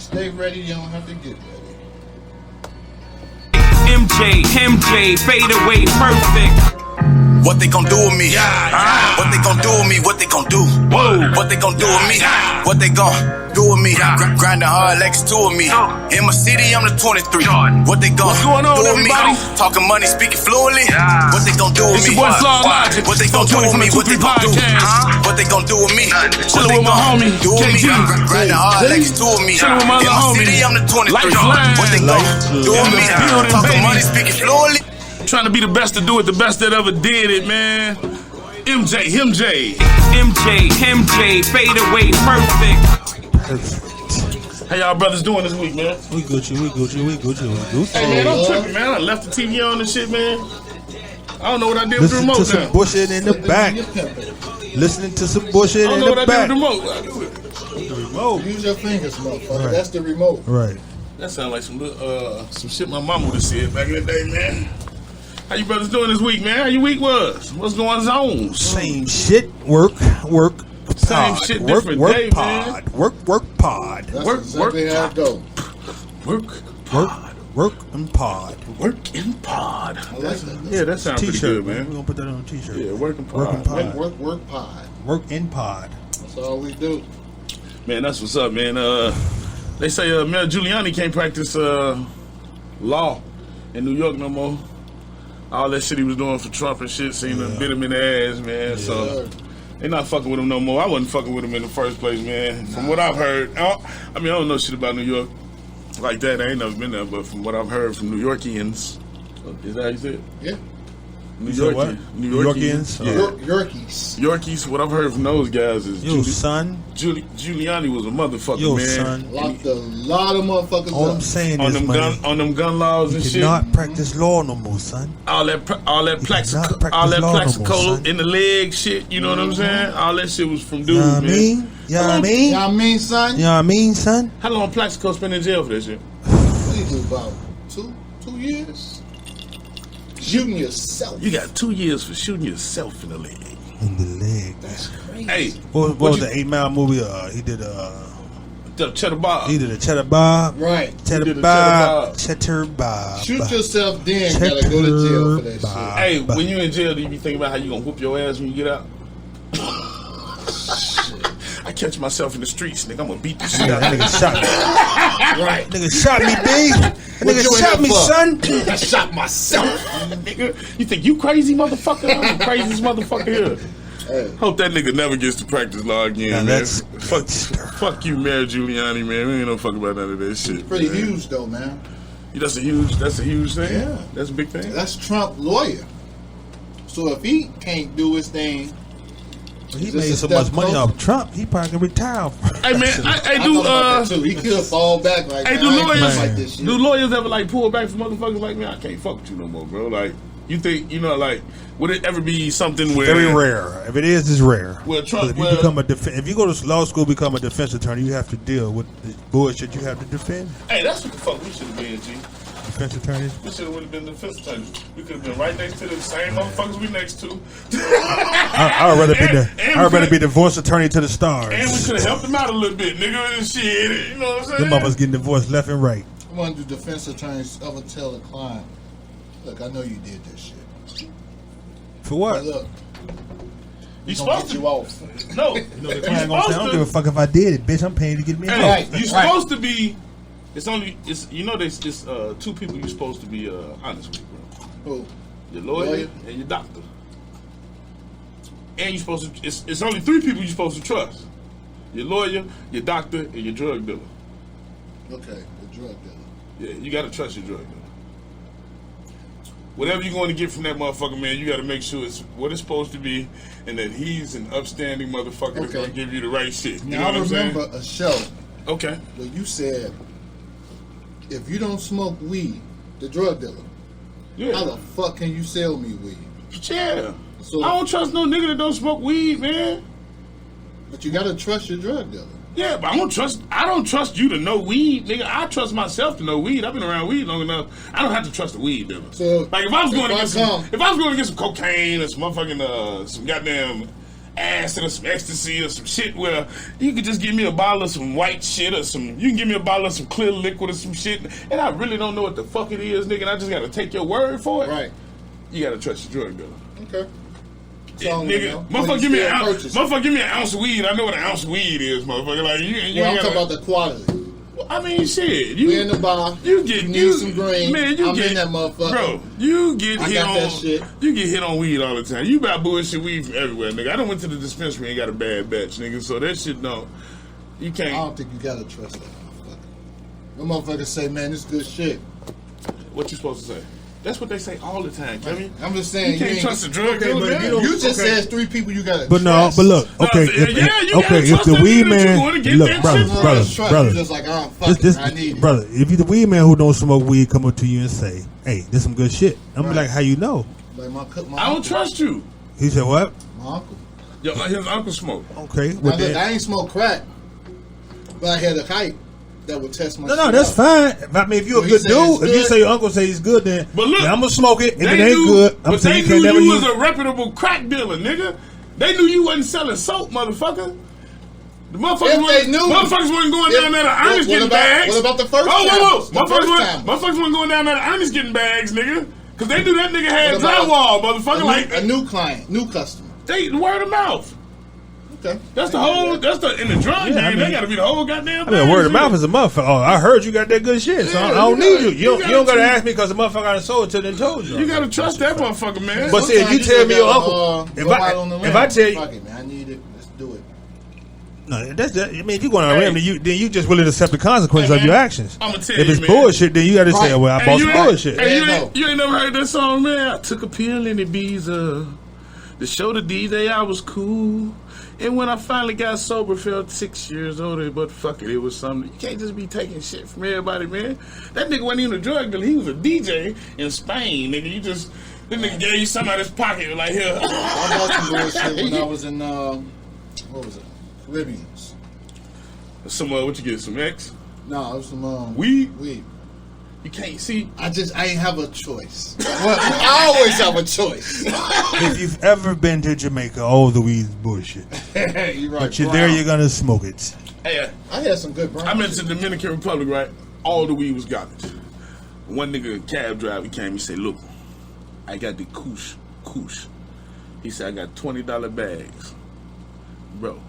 stay ready, you don't have to get ready. MJ, fade away, perfect. What they gon' do with me? What they gon' do with me? What they gon' do? What they gon' do with me? What they gon' do with me? Grinding hard like it's two of me. In my city, I'm the 23. What they gon' do with me? Talking money, speaking fluently. What they gon' do with me? What they gon' do with me? What they gon' do? What they gon' do with me? What they gon' do with me? Grinding hard like it's two of me. In my city, I'm the 23. What they gon' do with me? Talking money, speaking fluently. Trying to be the best to do it, the best that ever did it, man. MJ, fade away, perfect. How y'all brothers doing this week, man? We Gucci. Hey, man, I'm tripping, man. I left the TV on and shit, man. I don't know what I did with the remote now. Listen to some bullshit in the back. Listening to some bullshit in the back. I don't know what I did with the remote. Use your fingers, motherfucker. Right. That's the remote. Right. That sounds like some shit my mama would have said back in the day, man. How you brothers doing this week, man? How your week was? What's going on? Same shit. Work. Same shit, different day, man. Work, pod. That's exactly how it go. Work and pod. Work and pod. I like that. Yeah, that sounds pretty good, man. We're gonna put that on a t-shirt. Yeah, work and pod. Work pod. Work and pod. That's all we do. Man, that's what's up, man. They say Mayor Giuliani can't practice law in New York no more. All that shit he was doing for Trump and shit seemed to bit him in the ass, man. Yeah. So they not fucking with him no more. I wasn't fucking with him in the first place, man. From what I've heard, I don't know shit about New York like that. I ain't never been there, but from what I've heard from New Yorkians, is that how you say it? Yeah. New Yorkians. Yorkies. What I've heard from those guys is Giuliani was a motherfucker, man. Son. Locked a lot of motherfuckers all up. I'm saying on is, them gun laws and shit. You cannot practice law no more, son. All that plaxicola in the leg shit. You know what I'm saying? All that shit was from dudes, man. You know what I mean, son? How long Plaxico spent in jail for that shit? About 2 years. Shooting yourself. You got 2 years for shooting yourself in the leg. That's crazy. Hey, what was the 8 Mile movie? He did Cheddar Bob. He did a Cheddar Bob. Right. Cheddar Bob. Shoot yourself, then gotta go to jail for that shit. Hey, when you in jail, do you be thinking about how you gonna whoop your ass when you get out? I catch myself in the streets, nigga. I'm gonna beat the shit out of that nigga shot me. Right. Nigga shot me, B. That nigga shot me, son. I shot myself. Nigga, you think you crazy, motherfucker? I'm the craziest motherfucker here. Hey. Hope that nigga never gets to practice law again, man. Fuck you, Mayor Giuliani, man. We ain't no fuck about none of that shit. It's pretty huge, though, man. That's a huge thing? Yeah. That's a big thing? That's Trump lawyer. So if he can't do his thing... He made so much money off Trump, he probably can retire. Hey, man, I do, he could fall back like hey, that. Do lawyers ever, like, pull back from motherfuckers like me? I can't fuck with you no more, bro. Like, you think, like, would it ever be something where... Very rare. If it is, it's rare. Well, Trump... If you go to law school, become a defense attorney, you have to deal with the bullshit you have to defend. Hey, that's what the fuck we should have been, G. Defense attorneys? We should have been defense attorneys. We could have been right next to the same motherfuckers we next to. I'd rather be divorce attorney to the stars. And we could have helped them out a little bit, nigga, and shit. You know what I'm saying? Them motherfuckers getting divorced left and right. I want to do defense attorneys ever tell a client, look, I know you did this shit. For what? But look, you supposed to you off. I No, don't give a fuck if I did it, bitch. I'm paying to get me out. You're supposed to be. There's two people you're supposed to be honest with, bro. Who? Your lawyer and your doctor. And you're supposed to. It's only 3 people you're supposed to trust: your lawyer, your doctor, and your drug dealer. Okay, the drug dealer. Yeah, you gotta trust your drug dealer. Whatever you're going to get from that motherfucker, man, you got to make sure it's what it's supposed to be, and that he's an upstanding motherfucker that's going to give you the right shit. You now, know what I remember a show. Okay. Where you said, if you don't smoke weed, the drug dealer, how the fuck can you sell me weed? Yeah. So, I don't trust no nigga that don't smoke weed, man. But you got to trust your drug dealer. Yeah, but I don't trust you to know weed, nigga. I trust myself to know weed. I've been around weed long enough. I don't have to trust the weed dealer. So, like if I was going to get some cocaine or some motherfucking some goddamn acid or some ecstasy or some shit where you could just give me a bottle of some white shit or you can give me a bottle of some clear liquid or some shit, and I really don't know what the fuck it is, nigga, and I just gotta take your word for it. Right. You gotta trust your drug dealer. Okay. Nigga, motherfucker, give me an ounce of weed. I know what an ounce of weed is, motherfucker. Like you I'm talking about the quality. I mean, shit. We in the bar. You need some green. Man, I'm in that motherfucker. Bro, you get hit on that shit. You get hit on weed all the time. You buy bullshit weed from everywhere, nigga. I done went to the dispensary and got a bad batch, nigga. So that shit you can't. I don't think you gotta trust that motherfucker. The motherfucker say, man, this good shit. What you supposed to say? That's what they say all the time, Kevin. I'm just saying you can't trust the drug dealer. But you just said 3 people you gotta but trust. No, but look, okay, if the weed man, look, brother, just like, oh, fuck it, I need it. Brother, if you the weed man who don't smoke weed come up to you and say, hey, this some good shit, I'm be like, how you know? Like my I don't trust you. He said what? My uncle. Yo, his uncle smoked. Okay. Now, look, I ain't smoked crack, but I had a hype that would test my. No, that's fine. I mean, if you're a good dude, if you say your uncle say he's good, then I'm gonna smoke it. If it ain't good, I'm saying you can't never use. But they knew you was a reputable crack dealer, nigga. They knew you wasn't selling soap, motherfucker. The motherfuckers wasn't going down there to Ernest getting bags. What about the first? Motherfuckers wasn't going down there to Ernest getting bags, nigga. Because they knew that nigga had drywall, motherfucker. Like a new client, new customer. They word of mouth. Okay. That's in the drug game. They gotta be the whole goddamn thing. I mean, word of mouth is a motherfucker. Oh, I heard you got that good shit, so I don't need you. You don't gotta ask me because the motherfucker I sold to then told you. You gotta trust that motherfucker, man. But see, if you tell me your uncle, if I tell you, fuck it, man, I need it. Let's do it. No, that's that. I mean, if you going on a rim, then you just willing to accept the consequences of your actions. I'm gonna tell you, if it's bullshit, then you gotta say, well, I bought some bullshit. You ain't never heard that song, man? I took a pill in Ibiza to show the DJ I was cool. And when I finally got sober, felt 6 years older, but fuck it was something. You can't just be taking shit from everybody, man. That nigga wasn't even a drug dealer. He was a DJ in Spain, nigga. This nigga gave you something out of his pocket, like, here. I bought some bullshit when I was in, what was it? Caribbeans. What you get, some X? No, it was some, weed. You can't see. I ain't have a choice. I always have a choice. If you've ever been to Jamaica, all the weed's bullshit. You're right. But you're there, you're gonna smoke it. Hey, I had some good brown. I went to the Dominican Republic, right? All the weed was garbage. One nigga, a cab driver, came. He said, "Look, I got the kush. He said, I got $20 bags, bro.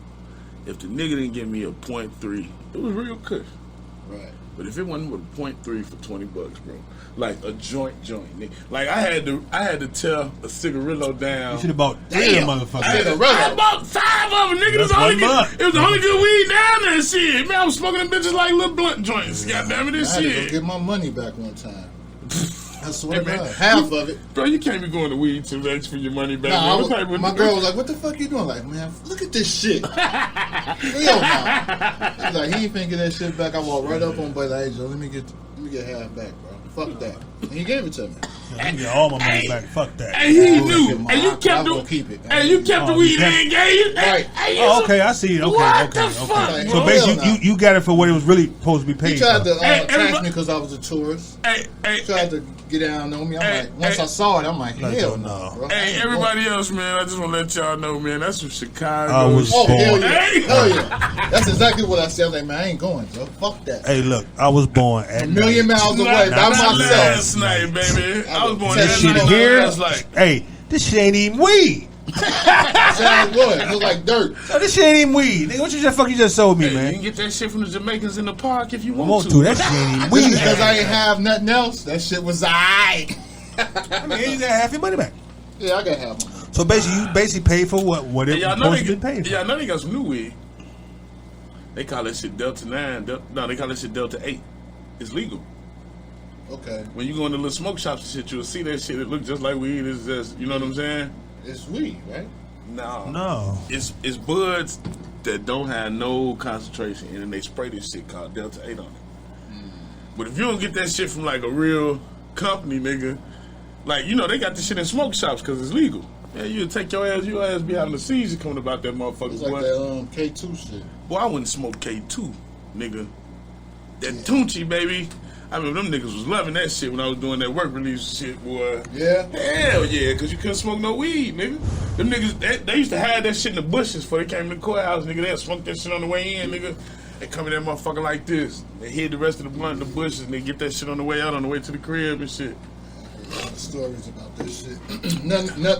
If the nigga didn't give me a 0.3, it was real kush. Right. But if it wasn't with a 0.3 for $20, bro, like a joint, nigga. Like I had to tear a cigarillo down. You should have bought 3 of them motherfuckers. I bought 5 of them, nigga. It was the only good weed down there, shit. Man, I was smoking them bitches like little blunt joints. Goddamn it, this shit. I had to go get my money back one time. I swear to God, half of it. Bro, you can't be going to weed to ask for your money back. My girl was like, what the fuck you doing? Like, man, look at this shit. Hell no. She's like, he ain't finna get that shit back. I walked right up on Buddy, like, hey, Joe, let me get half back, bro. Fuck that. And he gave it to me. I get all my money back. Fuck that. And he knew. And you kept the weed and gave it. Right. Okay, I see it. Okay. Like, so basically, you got it for what it was really supposed to be paid. He tried to tax me because I was a tourist. Tried to get down on me. I'm like, once I saw it, I'm like, hell no, bro. Hey, everybody else, man, I just want to let y'all know, man, that's from Chicago. I was born. Hell yeah. That's exactly what I said. I was like, man, I ain't going, bro. Fuck that. Hey, look, I was born at a million miles away by myself. Last night, baby. I was born this shit here. Hey, this shit ain't even weed. It look like dirt. No, this shit ain't even weed. Nigga, what you just sold me, man? You can get that shit from the Jamaicans in the park if you want to. That shit ain't even weed. Because I ain't have nothing else. That shit was aight. I mean, you got half your money back. Yeah, I got half my money. So basically, you paid for what it was supposed to be paid for. Yeah, I know they got some new weed. They call that shit Delta 9. No, they call that shit Delta 8. It's legal. Okay. When you go into little smoke shops and shit, you'll see that shit. It look just like weed. It's just, you know what I'm saying? It's weed, right? No. It's buds that don't have no concentration, and then they spray this shit called Delta 8 on it. But if you don't get that shit from like a real company, nigga, like, you know, they got this shit in smoke shops because it's legal. Yeah, you'll take your ass be having a seizure coming about that motherfucker. It's like that K2 shit. Boy, I wouldn't smoke K2, nigga. That Tunchi, baby. I remember them niggas was loving that shit when I was doing that work release shit, boy. Yeah? Hell yeah, because you couldn't smoke no weed, nigga. Them niggas, they used to hide that shit in the bushes before they came to the courthouse, nigga. They'd smoke that shit on the way in, nigga. They come in that motherfucker like this. They hid the rest of the blunt in the bushes and they get that shit on the way out, on the way to the crib and shit. A lot of stories about this shit.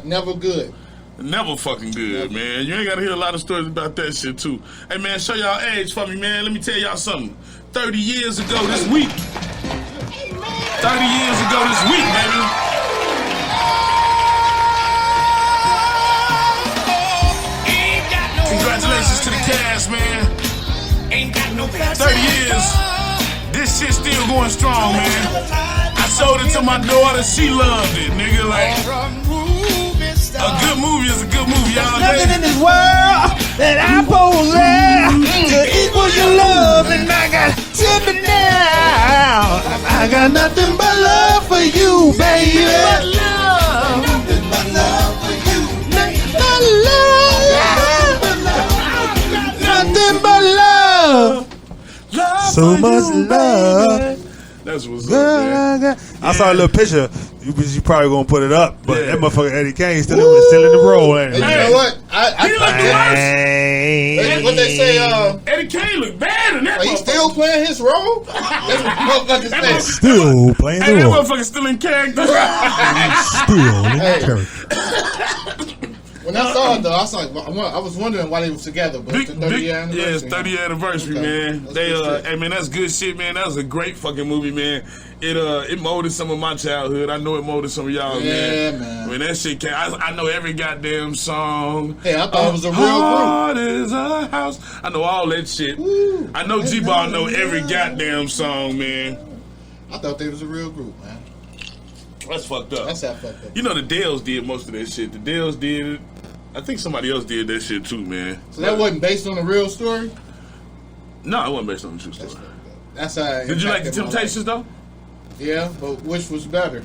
Never good. Never fucking good, man. You ain't gotta hear a lot of stories about that shit, too. Hey, man, show y'all age for me, man. Let me tell y'all something. 30 years ago this week. 30 years ago this week, baby. Congratulations to the cast, man. 30 years. This shit still going strong, man. I sold it to my daughter. She loved it, nigga. Like, a good movie is a good movie, y'all. Nothing in this world that I possess to equal your love, and I got timber now. I got nothing but love for you, baby. Nothing but love for you. Nothing but love. Nothing but love. So much love. That's what's up, man. I saw a little picture. You probably gonna put it up, but that motherfucker Eddie Kane still in the role. Ain't And he? you know what? He look the worst. What they say? Eddie Kane look bad in that. Are you still playing his role? That's what motherfuckers say. Still playing Hey, the that role. motherfucker still in character. Still in character. When I saw it though, I was like, I was wondering why they were together. But it's the 30th anniversary. Yeah, it's 30th anniversary, Okay. man. That's They, good shit. hey man, that's good shit, man. That was a great fucking movie, man. It molded some of my childhood. I know it molded some of y'all, Yeah, man. man. When that shit came, I know every goddamn song. Hey, I thought it was a real Heart is a house. I know all that shit. Woo. I know G-Ball know every goddamn song, man. I thought they was a real group, man. That's fucked up. That's how fucked up. You know the Dells did most of that shit. The Dells did it. I think somebody else did that shit too, man. So that wasn't based on a real story? No, it wasn't based on the true story. That's how it Did you like the impacted my Temptations though? life. Yeah, but which was better?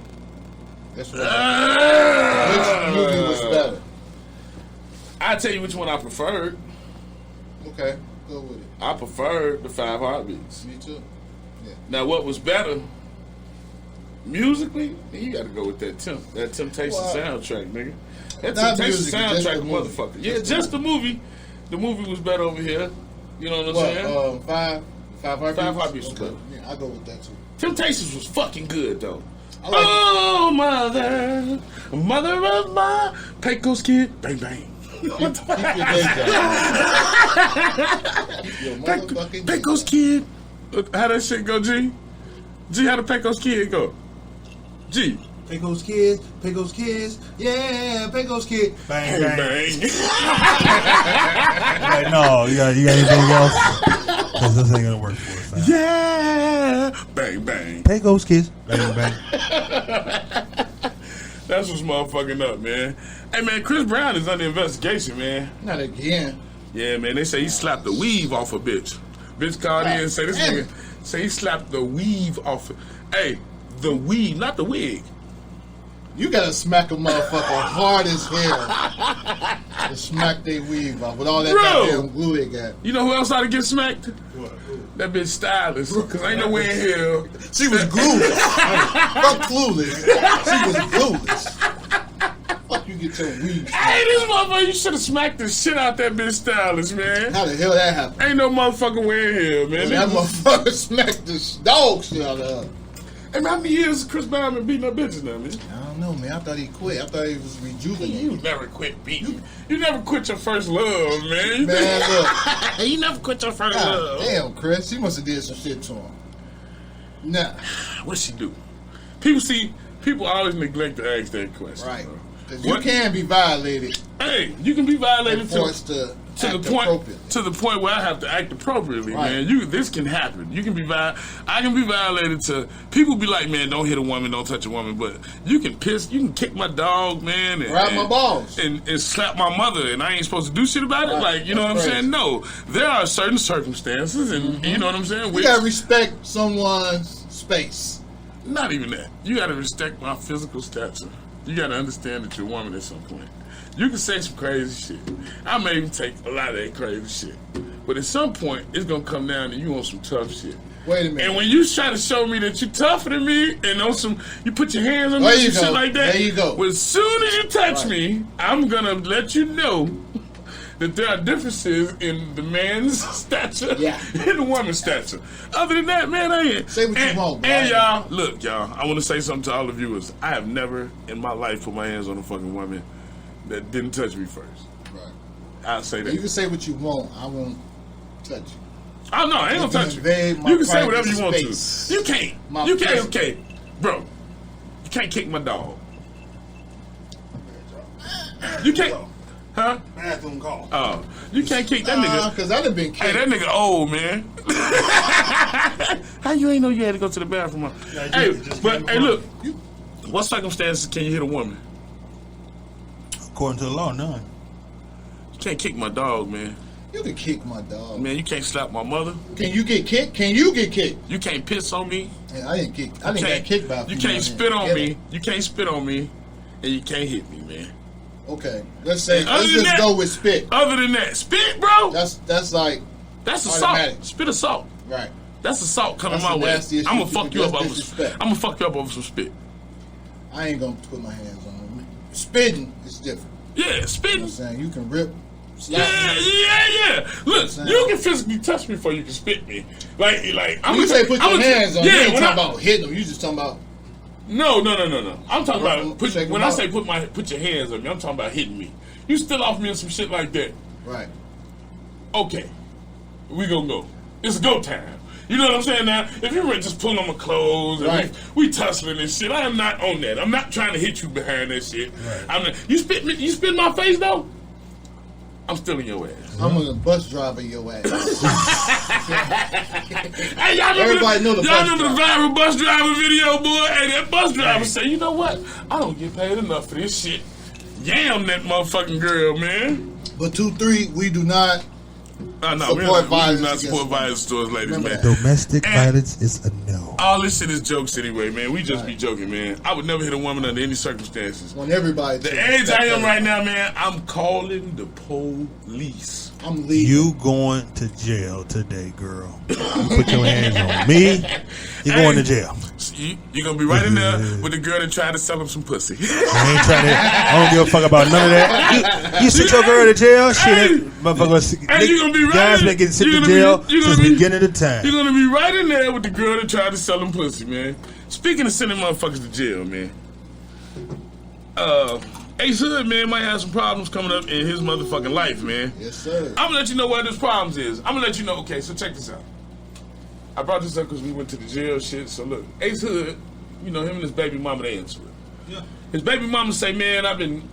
That's what which movie was better? I'll tell you which one I preferred. Okay, go with it. I preferred the 5 Heartbeats. Me too. Yeah. Now, what was better musically? You got to go with that Temptation soundtrack, nigga. That Not Temptation music, just soundtrack, the movie. motherfucker. Yeah, just the movie. The movie was better over here. You know what I'm saying? Five Heartbeats? 5 Heartbeats was Okay. better. Yeah, I'll go with that too. Temptations was fucking good though. I like Oh, mother of my Pecos Kid, bang bang. Keep your day job. Keep your motherfucking day Pecos job. Kid. How that shit go, G? G, how the Pecos Kid go? G. Pecos kids, yeah, Pecos kid. Bang, bang. Bang. Like, no, you got anything else? Because this ain't gonna work for us. Now. Yeah. Bang bang. Pecos kids, bang, bang. That's what's motherfucking up, man. Hey man, Chris Brown is under investigation, man. Not again. Yeah, man, they say he slapped the weave off a bitch. Bitch called in and say this nigga say he slapped the weave off. Hey, the weave, not the wig. You gotta smack a motherfucker hard as hell to smack they weave off with all that Bro. goddamn glue they got. You know who else ought to get smacked? That bitch Stylist. Because ain't no way in hell. She was clueless. Fuck clueless. She was clueless. Fuck you get your weave. Hey, this motherfucker, you should have smacked the shit out that bitch Stylist, man. How the hell that happened? Ain't no motherfucking way in hell, man. That motherfucker smacked the dog shit out of her. Hey, man, how many years Chris Brown been beating up bitches now, man? I don't know, man. I thought he quit. I thought he was You rejuvenated. never quit beating. You never quit your first love, man. Man, look. You never quit your first God love. damn, Chris. He must have did some shit to him. Nah. What she do? People always neglect to ask that question. Right. bro. Because you What? can be violated Hey, you can be violated and to forced to the act point appropriately. where I have to act appropriately, Right. man. This can happen. I can be violated to people be like, man, don't hit a woman, don't touch a woman, but you can kick my dog, man, and Grab my balls. and slap my mother, and I ain't supposed to do shit about it. Right. Like, you know That's what I'm crazy. saying? No, there are certain circumstances, and you know what I'm saying. You Which, gotta respect someone's space. not even that. You gotta respect my physical stature. You gotta understand that you're a woman at some point. You can say some crazy shit. I may even take a lot of that crazy shit. But at some point, it's gonna come down to you on some tough shit. Wait a minute. And when you try to show me that you're tougher than me, and on some, you put your hands on me and shit like that. There you go. Well, as soon as you touch me, I'm gonna let you know that there are differences in the man's stature and the woman's stature. Other than that, man, I ain't. Say what you want, And y'all, look, y'all, I want to say something to all the viewers. I have never in my life put my hands on a fucking woman that didn't touch me first. Right. I'll say that. You can say what you want. I won't touch you. Oh no, I ain't gonna touch you. You can say whatever you want to. You can't. You can't. Okay, bro. You can't kick my dog. You can't. Huh? Bathroom call. Oh, you can't kick that nigga. Because I'd have been kicked. Hey, that nigga old, man. How you ain't know you had to go to the bathroom? Hey, but hey, look. What circumstances can you hit a woman? According to the law, none. You can't kick my dog, man. You can kick my dog. Man, you can't slap my mother. Can you get kicked? Can you get kicked? You can't piss on me. Yeah, I didn't get kicked by. You can't spit on me. You can't spit on me, and you can't hit me, man. Okay, let's just go with spit. Other than that, spit, bro. That's assault. Spit assault. Right. That's assault coming my way. I'm gonna fuck you up over. I'm gonna fuck you up over some spit. I ain't gonna put my hands on him. Spitting is different. Yeah, spitting. You know what I'm saying? You can rip. Yeah. Look, you can physically touch me before you can spit me. Like I'm gonna say put your hands on. Yeah, you ain't talking about hitting them. You just talking about. No. I'm talking about when I say put your hands on me. I'm talking about hitting me. You still off me and some shit like that. Right. Okay, we gonna go. It's go time. You know what I'm saying now? If you're just pulling on my clothes and we tussling and shit, I am not on that. I'm not trying to hit you behind that shit. Right. You spit in my face though? I'm still in your ass. I'm gonna bus driver your ass. Hey, y'all remember the viral bus driver video, boy? Hey, that bus driver say, you know what? I don't get paid enough for this shit. Yam that motherfucking girl, man. But 2-3, we do not support violence. We do not support violence towards ladies, man. Domestic violence is a no. All this shit is jokes anyway, man. We just be joking, man. I would never hit a woman under any circumstances. When everybody the age I am right now, man, I'm calling the police. I'm leaving. You going to jail today, girl. You put your hands on me, you're going to jail. You're going to be right in there with the girl that tried to sell him some pussy. I don't give a fuck about none of that. You sent your girl to jail? Shit, motherfucker. Guys been getting sent to jail since the beginning of the time. You're going to be right in there with the girl that tried to sell him pussy, man. Speaking of sending motherfuckers to jail, man. Ace Hood, man, might have some problems coming up in his motherfucking life, man. Yes, sir. I'm going to let you know what his problems is. I'm going to let you know, okay, so check this out. I brought this up because we went to the jail shit. So look, Ace Hood, you know, him and his baby mama, they into it. Yeah. His baby mama say, man, I've been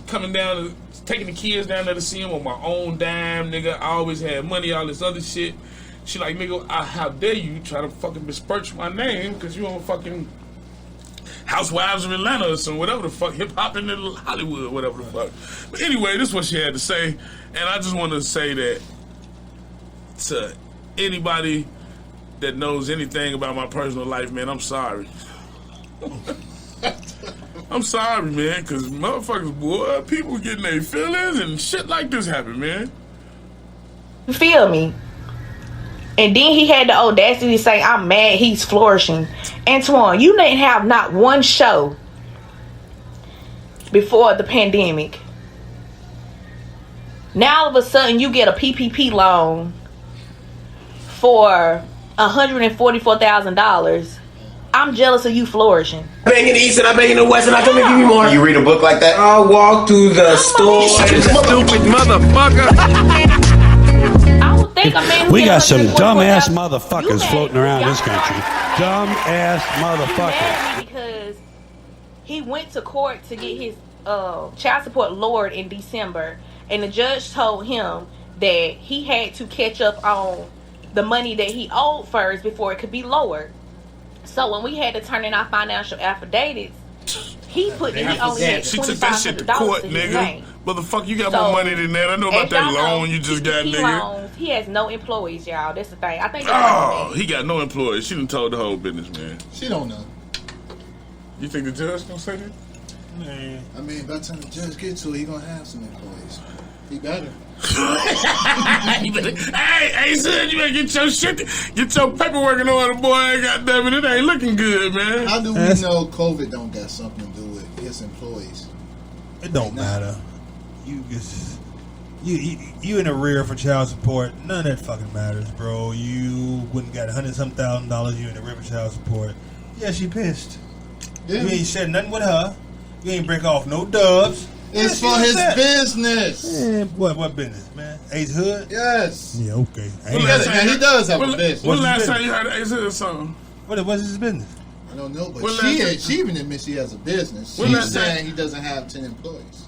coming down and taking the kids down there to see him on my own dime, nigga. I always had money, all this other shit. She like, nigga, how dare you try to fucking besmirch my name because you on fucking Housewives of Atlanta or some whatever the fuck, hip hop in Hollywood, whatever the fuck. But anyway, this is what she had to say, and I just want to say that to anybody that knows anything about my personal life, man, I'm sorry. I'm sorry, man, because motherfuckers, boy, people getting their feelings and shit like this happen, man. You feel me? And then he had the audacity to say, I'm mad he's flourishing. Antoine, you didn't have not one show before the pandemic. Now all of a sudden you get a PPP loan for $144,000. I'm jealous of you flourishing. I bang in the east and I bang in the west and I come and give you more. You read a book like that? I'll walk through the store. Stupid motherfucker. We got some dumbass motherfuckers floating around this country. Dumbass motherfuckers. Because he went to court to get his child support lowered in December, and the judge told him that he had to catch up on the money that he owed first before it could be lowered. So when we had to turn in our financial affidavits, he only had she took that shit to court, nigga. Motherfucker, you got more money than that. I know about that loan you just got, nigga. Loans, he has no employees, y'all. That's the thing. I think. He got no employees. She done told the whole business, man. She don't know. You think the judge gonna say that? Nah. I mean, by the time the judge gets to it, he gonna have some employees. He better. Hey, son, you better get your shit, get your paperwork in order, boy. Goddamn it ain't looking good, man. How do we know COVID don't got something to do with his employees? It don't matter. You just you in the rear for child support. None of that fucking matters, bro. You wouldn't got $100-some thousand. You in the rear for child support. Yeah, she pissed. Yeah. You ain't said nothing with her. You ain't break off no dubs. It's for his business. Man, what business, man? Ace Hood? Yes. Yeah, okay. He does have a business. When last time you heard Ace Hood song? What's his business? I don't know, but she even admits she has a business. She's saying he doesn't have 10 employees.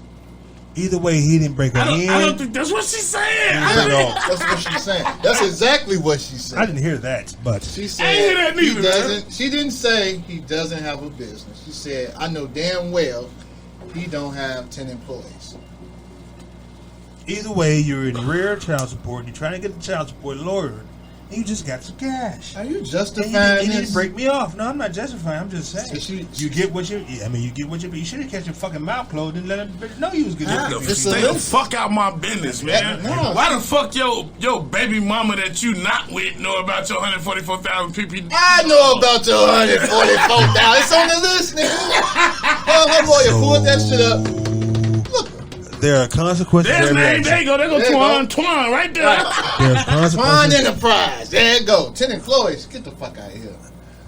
Either way, he didn't break her in. I don't think that's what she's saying. That's what she's saying. That's exactly what she said. I didn't hear that, but she said I ain't hear that neither, he doesn't. She didn't say he doesn't have a business. She said, I know damn well he don't have 10 employees. Either way, you're in the rear of child support and you're trying to get the child support lowered. And you just got some cash. Are you justifying and you this? break me off. No, I'm not justifying. I'm just saying. You get what you. I mean, you get what you. You should have kept your fucking mouth closed and let him know you was good. Stay the fuck out my business, man. Why the fuck your baby mama that you not with know about your 144,000 people? I know about your 144,000. It's on the list, nigga. Well, her lawyer pulled that shit up. There are consequences. There you go. There go Twan right there. There's consequences. Twan Enterprise. There you go. 10 employees. Get the fuck out of here.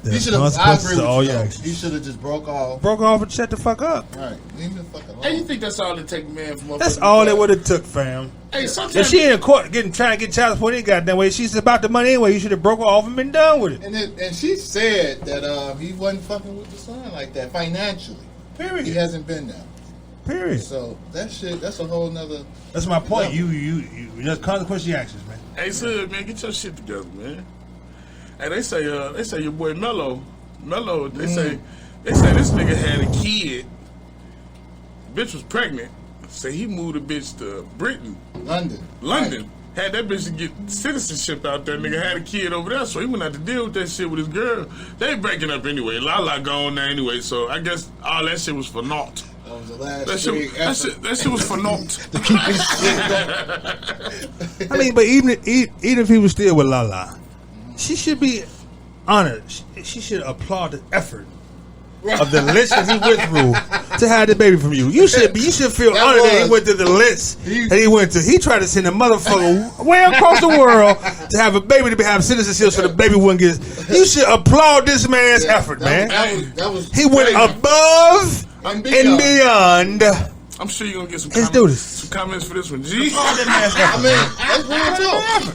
There's consequences to all your actions. You should have just broke off. Broke off and shut the fuck up. All right. Leave the fuck alone. Hey, you think that's all it take, man? From That's all it would have took, fam. Hey, sometimes if she in court trying to get child support, ain't goddamn way. She's about the money anyway. You should have broke her off and been done with it. And she said that he wasn't fucking with the son like that financially. Period. He hasn't been there. Period. So that shit, that's a whole nother. That's my point. You just consequence your actions, man. Hey, son, man, get your shit together, man. Hey, they say your boy Mello, they say this nigga had a kid. Bitch was pregnant. Say he moved the bitch to Britain, London. Right. Had that bitch to get citizenship out there. Nigga had a kid over there, so he went out to deal with that shit with his girl. They breaking up anyway. Lala gone there anyway, so I guess all that shit was for naught. That was the last that shit was for naught. To keep his shit going. I mean, but even if he was still with Lala, she should be honored. She should applaud the effort of the list that he went through to have the baby from you. You should feel honored that he went to the list that he went to. He tried to send a motherfucker way across the world to have a baby to have citizenship so the baby wouldn't get. You should applaud this man's effort, man. That was he went above and beyond. I'm sure you're gonna get some Let's comments, do this. some comments for this one. G. that's real talk.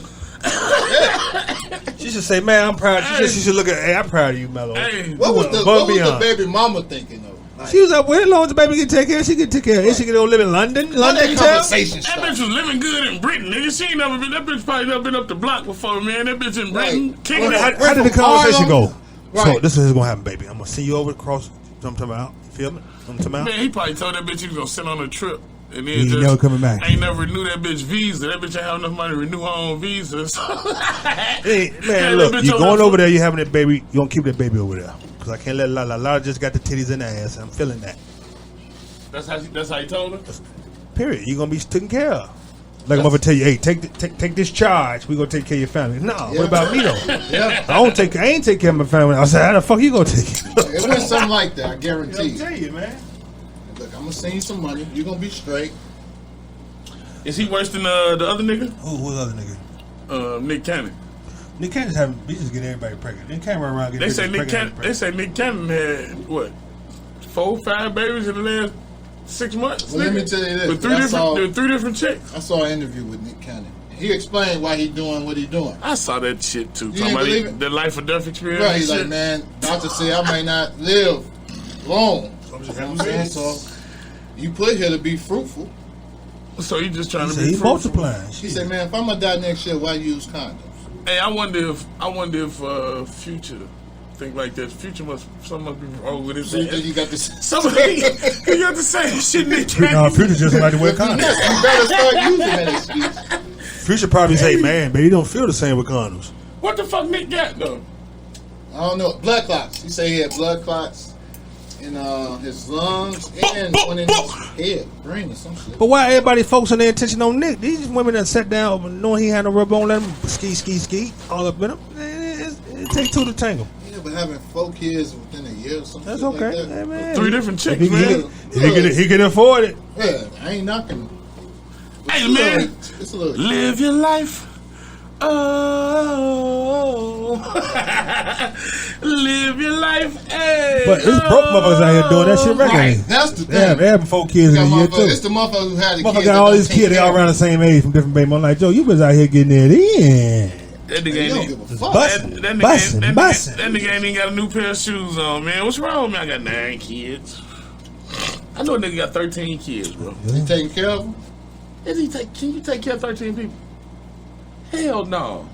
She should say, "Man, I'm proud." She should look at, "Hey, I'm proud of you, Mello." Hey. What was the baby mama thinking though? Like, she was up with as long as the baby can take care. She can take care. She can go live in London. London conversation. That bitch was living good in Britain, nigga. She ain't never been. That bitch probably never been up the block before, man. That bitch in Britain. How did the conversation go? Right. So this is gonna happen, baby. I'm gonna send you over across. I'm talking about. You feel me? I'm talking about. Man, he probably told that bitch he was gonna send on a trip. And then He never coming back. Ain't never renew that bitch visa. That bitch ain't have enough money to renew her own visa. Hey, man, look, you going over there, you having that baby, you gonna keep that baby over there. Because I can't let Lala just got the titties in the ass. I'm feeling that. That's how he told her? Period. You gonna be taken care of. Like I'm gonna tell you, hey, take this charge. We gonna take care of your family. No, what about me though? Yeah. I ain't take care of my family. I said, how the fuck you gonna take it? It went something like that, I guarantee I'll tell you, man. Look, I'm gonna send you some money. You're gonna be straight. Is he worse than the other nigga? Who's the other nigga? Nick Cannon. Nick Cannon's having bitches getting everybody pregnant. Nick Cannon run around getting They say Nick Cannon had what 4, 5 babies in the last 6 months. Well, let me tell you this. With three different chicks. I saw an interview with Nick Cannon. He explained why he doing what he doing. I saw that shit too. You didn't believe it? The life or death experience. Right, he's like, man, doctor say I might not live long. You know what I'm saying? So you put here to be fruitful. So you just trying to be he fruitful. multiplying. He said, man, if I'm gonna die next year, why use condoms? Hey, I wonder if Future think like that. Future something must be wrong with his So head. you got this. Somebody he got the same shit. Nick No, Cannon. Future just like to wear condoms. You better start using that excuse. Future probably say, man, baby, you don't feel the same with condoms. What the fuck Nick got though? I don't know. Blood clots. He say he had blood clots in his lungs and one in his head, brain, or some shit. But why everybody focusing their attention on Nick? These women that sat down knowing he had no rubber on, let him ski all up in him. It takes two to tangle. Yeah, but having 4 kids within a year or something. That's like okay. that. Hey, man. 3 different chicks, He man. can afford it. Yeah, I ain't knocking. Hey, man. It's a little. Live your life. Oh. Live your life. Hey. But it's broke motherfuckers out here doing that shit regularly. Right, that's the thing. Yeah, they having 4 kids in a year too. It's the motherfuckers who had the kids. Motherfucker got all these kids, they all around the same age from different baby. I'm like, Joe, you was out here getting it in. That nigga ain't give a fuck. Bustin'. That nigga ain't even got a new pair of shoes on, man. What's wrong with me? I got 9 kids. I know a nigga got 13 kids, bro. You taking care of them? Can you take care of 13 people? Hell no.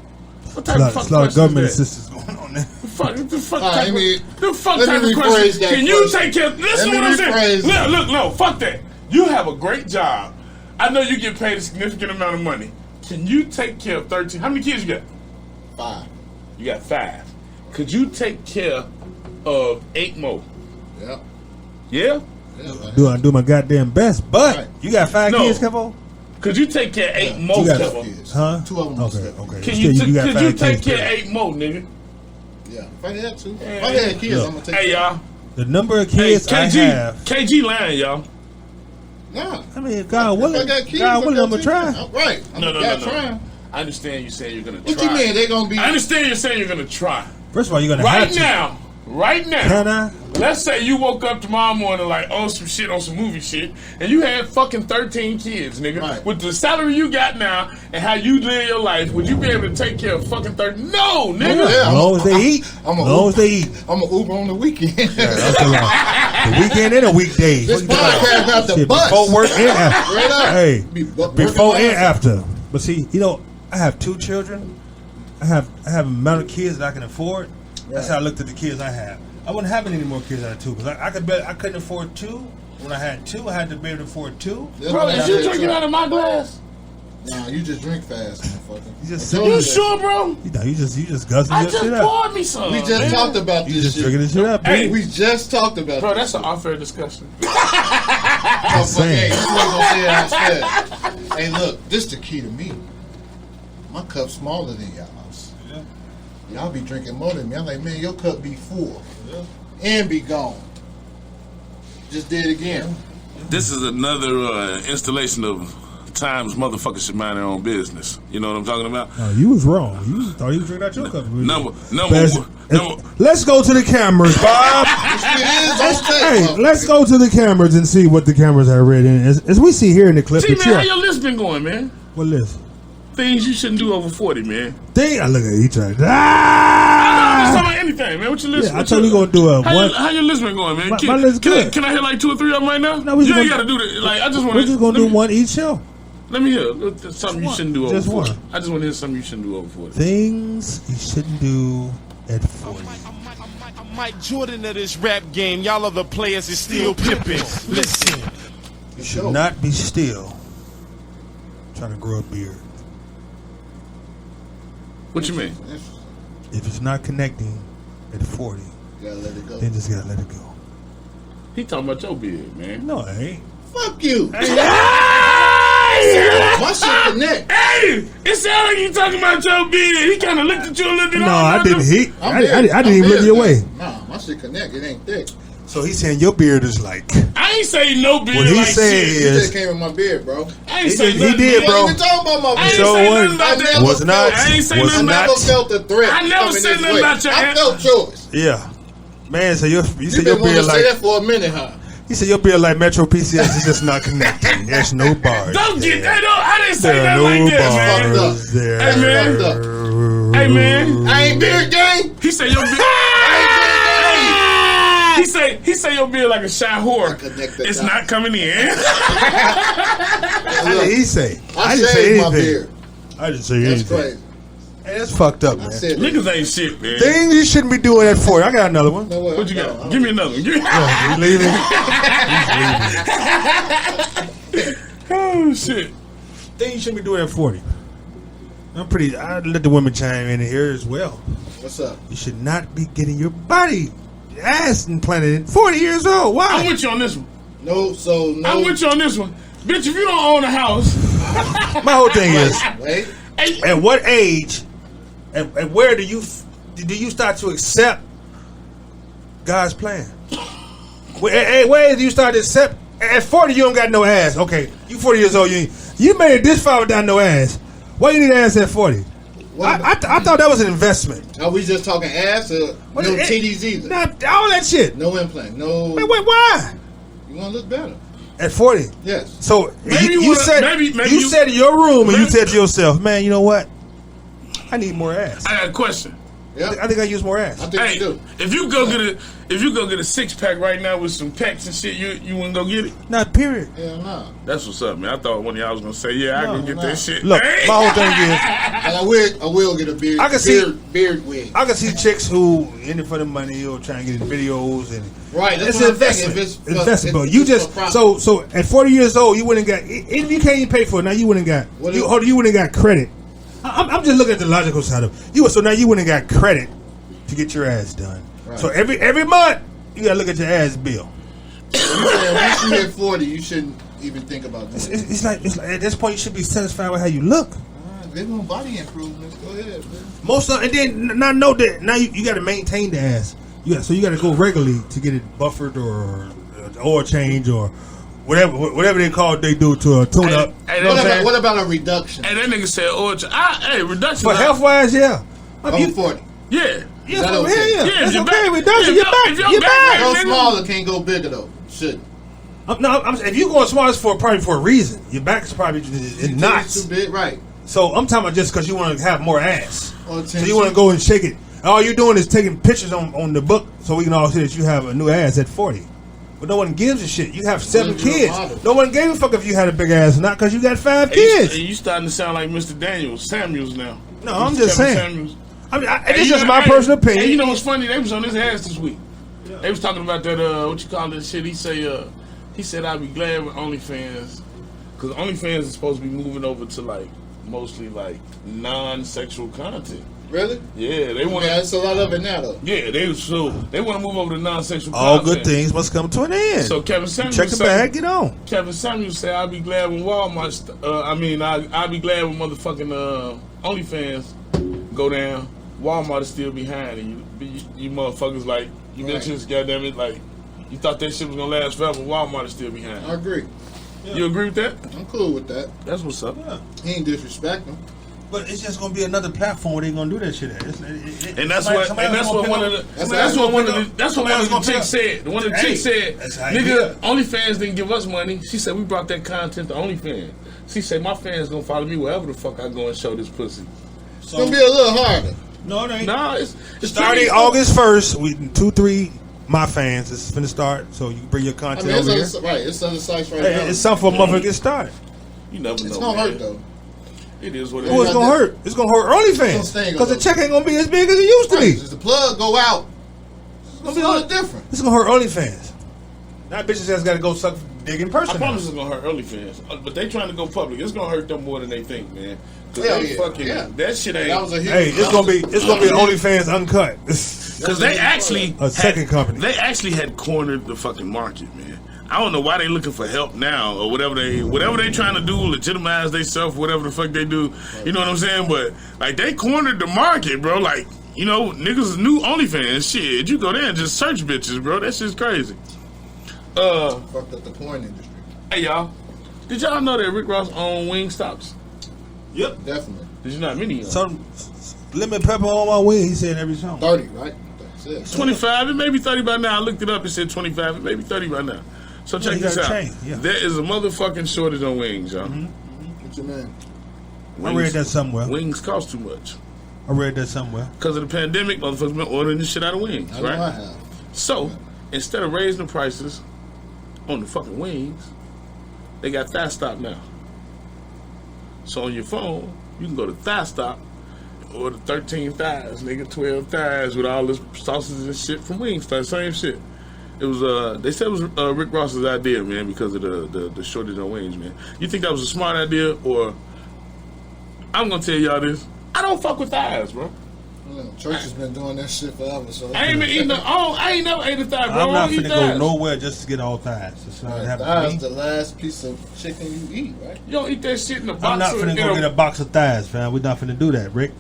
What type A of fuck lot of question government is that? assistance going on there. The fuck Let type me of question? rephrase that Can you question. take care? Listen Let what me I'm saying. rephrase it. Look, no, fuck that. You have a great job. I know you get paid a significant amount of money. Can you take care of 13? How many kids you got? 5. You got 5. Could you take care of 8 more? Yeah. Yeah? I do my goddamn best, but Right. you got 5 No. kids, Kevo? Could you take care of 8 more, You got Kevo? Kids. Huh? 2 of them. Okay. Can Still, you, got could 5 you take kids, care of too. 8 more, nigga? Yeah. If I had to. If I had kids, Look. I'm gonna take Hey, care. y'all. The number of Hey, kids I KG, have. KG lying, y'all. Nah. I mean, God willing, If I got kids, God willing, I'm gonna try. Right. I'm No. trying. I understand you saying you're gonna What try. you mean? They gonna be. I understand you're saying you're gonna try. First of all, you're gonna have to. Right now. Can I? Let's say you woke up tomorrow morning like on some shit, on some movie shit, and you had fucking 13 kids, nigga. Right. With the salary you got now and how you live your life, would you be able to take care of fucking 13? No, nigga. Yeah, As long as they eat. I'm As long as they eat. I'm an Uber on the weekend. The weekend and the weekdays. This podcast about the Shit, bus. before work and after. Straight up. Hey, Working before and life. after. But see, I have 2 children. I have an amount of kids that I can afford. That's how I looked at the kids I have. I wouldn't have any more kids than 2 because I couldn't afford 2. When I had 2, I had to be able to afford 2. Bro, is you drinking out of my glass? Nah, you just drink fast, motherfucker. You just You sure, bro? You just guzzling I your just shit up. poured me some. We just talked about You this just shit. drinking this shit up. Hey, dude. We just talked about Bro, this. that's an unfair discussion. Motherfucker, saying. hey, you ain't gonna say it instead. Hey, look, this the key to me. My cup's smaller than y'all's. Y'all be drinking more than me. I'm like, man, your cup be full and be gone. Just did it again. This is another installation of times motherfuckers should mind their own business. You know what I'm talking about? No, you was wrong. You thought you was drinking out your cup. Number Let's go to the cameras, Bob. Let's go to the cameras and see what the cameras have read in. As we see here in the clip. See, man, how your list been going, man? What list? Things you shouldn't do over 40, man. I look at each other. I'm just talking about anything, man. What your list? Yeah, I told you gonna do a one. How your list been going, man? My list good. Can I hear like 2 or 3 of them right now? No, we you just ain't gonna- got to do that. Like, I just want. We're just gonna do one each show. Let me hear something you shouldn't do over Just 40. one. I just want to hear something you shouldn't do over 40. Things you shouldn't do at 40. I'm Mike Jordan of this rap game. Y'all other players is still pimping. Listen. You should not be still trying to grow a beard. What you mean? If it's not connecting at 40, You gotta let it go. then just gotta let it go. He talking about your beard, man. No, I ain't. Fuck you. Hey! My shit connect. Hey! It sounded like you talking about your beard. He kind of looked at you a little bit. No, I didn't. I didn't I'm even look dead your now. way. Nah, my shit connect. It ain't thick. So he's saying your beard is like. I ain't say no beard. What he like said shit. You is. just came in my beard, bro. I ain't say He nothing, did, man. bro. You ain't talking about my I beard. ain't So say what? nothing about that. Was not. I ain't say Was nothing I about never felt the threat. I never coming said this nothing way. about your I hand. felt yours. Yeah. Man, so you You said been your wanting beard to say that like. for a minute, huh? He said your beard like Metro PCS is just not connecting. There's no bars. Don't get there. that. I didn't say There are nothing no like that, man. bars there. Hey, man. Fucked Hey, man. I ain't beard gang. He said your beard. He say your beard like a shy whore. connected It's dots. not coming in. What did he say? I didn't say shaved my anything. beard. I didn't say That's anything. crazy. Hey, that's fucked up, I man. said Niggas ain't shit, man. Things you shouldn't be doing at 40. I got another one. No way. What you got? Give me another one. Give me- Yeah, you leaving? Oh, shit. Things you shouldn't be doing at 40. I'd let the women chime in here as well. What's up? You should not be getting your body ass implanted. 40 years old. Why? I'm with you on this one. No. I'm with you on this one. Bitch, if you don't own a house. My whole thing is, Wait. at what age and where do you start to accept God's plan? Where do you start to accept? At 40, you don't got no ass. Okay, you 40 years old. You made it this far without no ass. Why you need ass at 40? I thought that was an investment. Are we just talking ass or no titties either? Not all that shit. No implant. No. Wait, why? You want to look better. At 40? Yes. So maybe you said you said in your room and you said to yourself, man, you know what? I need more ass. I got a question. Yep. I think I use more ass. I think you do. If you go get a 6-pack right now with some pecs and shit, you wouldn't go get it? Not period. Hell no. That's what's up, man. I thought one of y'all was gonna say, yeah, I go get that shit. Look, Hey! my whole thing is, I will get a beard. I can see beard wig. I can see chicks who in it for the money or trying to get in videos and Right. That's it's what an investment. If it's investment. You just so at 40 years old, you wouldn't got. If you can't even pay for it now, you wouldn't got. You wouldn't got credit. I'm just looking at the logical side of it. So now you wouldn't got credit to get your ass done. Right. So every month you gotta look at your ass bill. Once you hit 40, you shouldn't even think about this. It's like at this point you should be satisfied with how you look. They want body improvements. Go ahead, man. Most of, and then now know that now you got to maintain the ass. So you got to go regularly to get it buffered or oil change or whatever they call it, they do to a tune up. What about a reduction? Hey, that nigga said oil change. Hey, reduction. For health wise, yeah. Over 40. Yeah. Yeah, that okay? Yeah. That's your okay. back, Reduction. You're back. Go smaller, can't go bigger though. Shouldn't. If you going small, it's probably for a reason. Your back is probably not too big, right? So I'm talking about just because you want to have more ass. So you want to to go and shake it. All you're doing is taking pictures on the book so we can all see that you have a new ass at 40. But no one gives a shit. You have 7 kids. No one gave a fuck if you had a big ass or not because you got 5 kids. You starting to sound like Mr. Samuels now. No, I'm just saying. It's just my personal personal opinion. Hey, you know what's funny? They was on his ass this week. Yeah. They was talking about that, what you call this shit. He said, I'd be glad with OnlyFans. Because OnlyFans is supposed to be moving over to, like, mostly, like, non-sexual content. Really? Yeah, they want. Yeah, it's a lot of it now, though. Yeah, they want to move over to non-sexual All content. good things must come to an end. So Kevin Samuels check the bag, get on. Kevin Samuels said, "I'll be glad when Walmart. I'll be glad when motherfucking OnlyFans go down. Walmart is still behind, and you motherfuckers like you mentioned, goddamn it, like you thought that shit was gonna last forever. Walmart is still behind. I agree. Yeah. You agree with that? I'm cool with that. That's what's up. Yeah. He ain't disrespecting. But it's just gonna be another platform where they gonna do that shit at. And that's what one of the chicks said. One of the chicks said, "Nigga, OnlyFans didn't give us money." She said, "We brought that content to OnlyFans." She said, "My fans gonna follow me wherever the fuck I go and show this pussy." It's gonna be a little harder. No, it ain't. Nah, it's starting August 1st. We 2-3 my fans. It's finna start, so you can bring your content over here. Right, it's other sites right now. It's something for a motherfucker to get started. You never know. It's gonna hurt though. It is what it is. What's gonna hurt? It's gonna hurt OnlyFans because the check ain't gonna be as big as it used to be. If the plug go out, it's gonna be a little different. It's gonna hurt OnlyFans. Now bitches just gotta go suck dick in person. I promise it's gonna hurt OnlyFans, but they trying to go public. It's gonna hurt them more than they think, man. That shit ain't. That was a huge. Hey, it's gonna be OnlyFans uncut. Because they actually a second company. They actually had cornered the fucking market, man. I don't know why they looking for help now or whatever they trying to do, legitimize themselves, whatever the fuck they do. You know what I'm saying? But like they cornered the market, bro. Like, you know, niggas new OnlyFans shit. You go there and just search bitches, bro. That shit's crazy. Fucked up the porn industry. Hey y'all, did y'all know that Rick Ross owned Wingstops? Yep, definitely. Did you not many? Some lemon pepper on my wing. He said every song. 30, right? That's it. 25. It may be 30 by now. I looked it up. It said 25. It may be 30 by now. So check this out. There is a motherfucking shortage on wings, y'all. What's your name? I read that somewhere. Wings cost too much. I read that somewhere. Because of the pandemic, motherfuckers been ordering the shit out of wings, right? I have. So, instead of raising the prices on the fucking wings, they got Thighstop now. So on your phone, you can go to Thighstop and order 13 thighs, nigga, 12 thighs with all this sausages and shit from Wingstop, same shit. It was they said it was Rick Ross's idea, man, because of the shortage on wings, man. You think that was a smart idea, or I'm gonna tell y'all this? I don't fuck with thighs, bro. Church has been doing that shit forever. So I ain't been eating I ain't never ate a thigh, bro. I'm not I don't finna eat go thighs. nowhere just to get all thighs. That's not happening to Thighs me. the last piece of chicken you eat, right? You don't eat that shit in a box. I'm not finna go get a box of thighs, fam. We're not finna do that, Rick.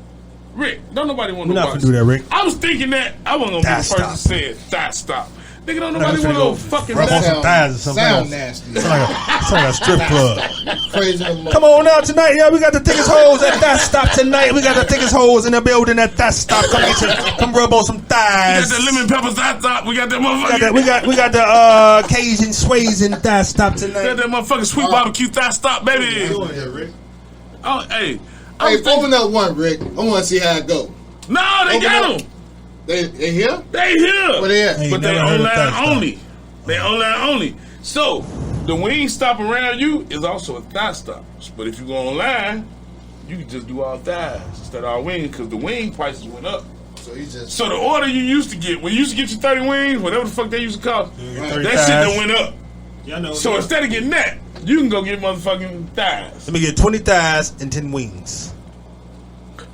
Rick, don't nobody want We're no not box. finna do that, Rick. I was thinking that I wasn't gonna be the first Thighstop. to say it. Thighstop. Nigga, don't We're not nobody finna want go no fucking rub on thigh. some thighs or something Sound else. nasty. Sound like a strip club. Crazy. Come on out tonight, yeah. We got the thickest hoes at Thighstop tonight. We got the thickest hoes in the building at Thighstop. Come rub on some We got thighs. that lemon pepper Thighstop. We got that motherfucker. We got the Cajun sways in Thighstop We got tonight. that motherfucking sweet barbecue Thighstop, baby. Here, Rick. Oh, hey. Hey, open up one, Rick. I want to see how it go. No, they Open got up. them. They here? They here. Where they at? Ain't But they never heard of online Thighstop. only. They online only. So the wing stop around you is also a thigh stop. But if you go online, you can just do all thighs instead of all wings because the wing prices went up. So he just. So the order you used to get, when you used to get your 30 wings, whatever the fuck they used to cost, Right. that shit done went up. Yeah, I know. So instead of getting that, you can go get motherfucking thighs. Let me get 20 thighs and 10 wings.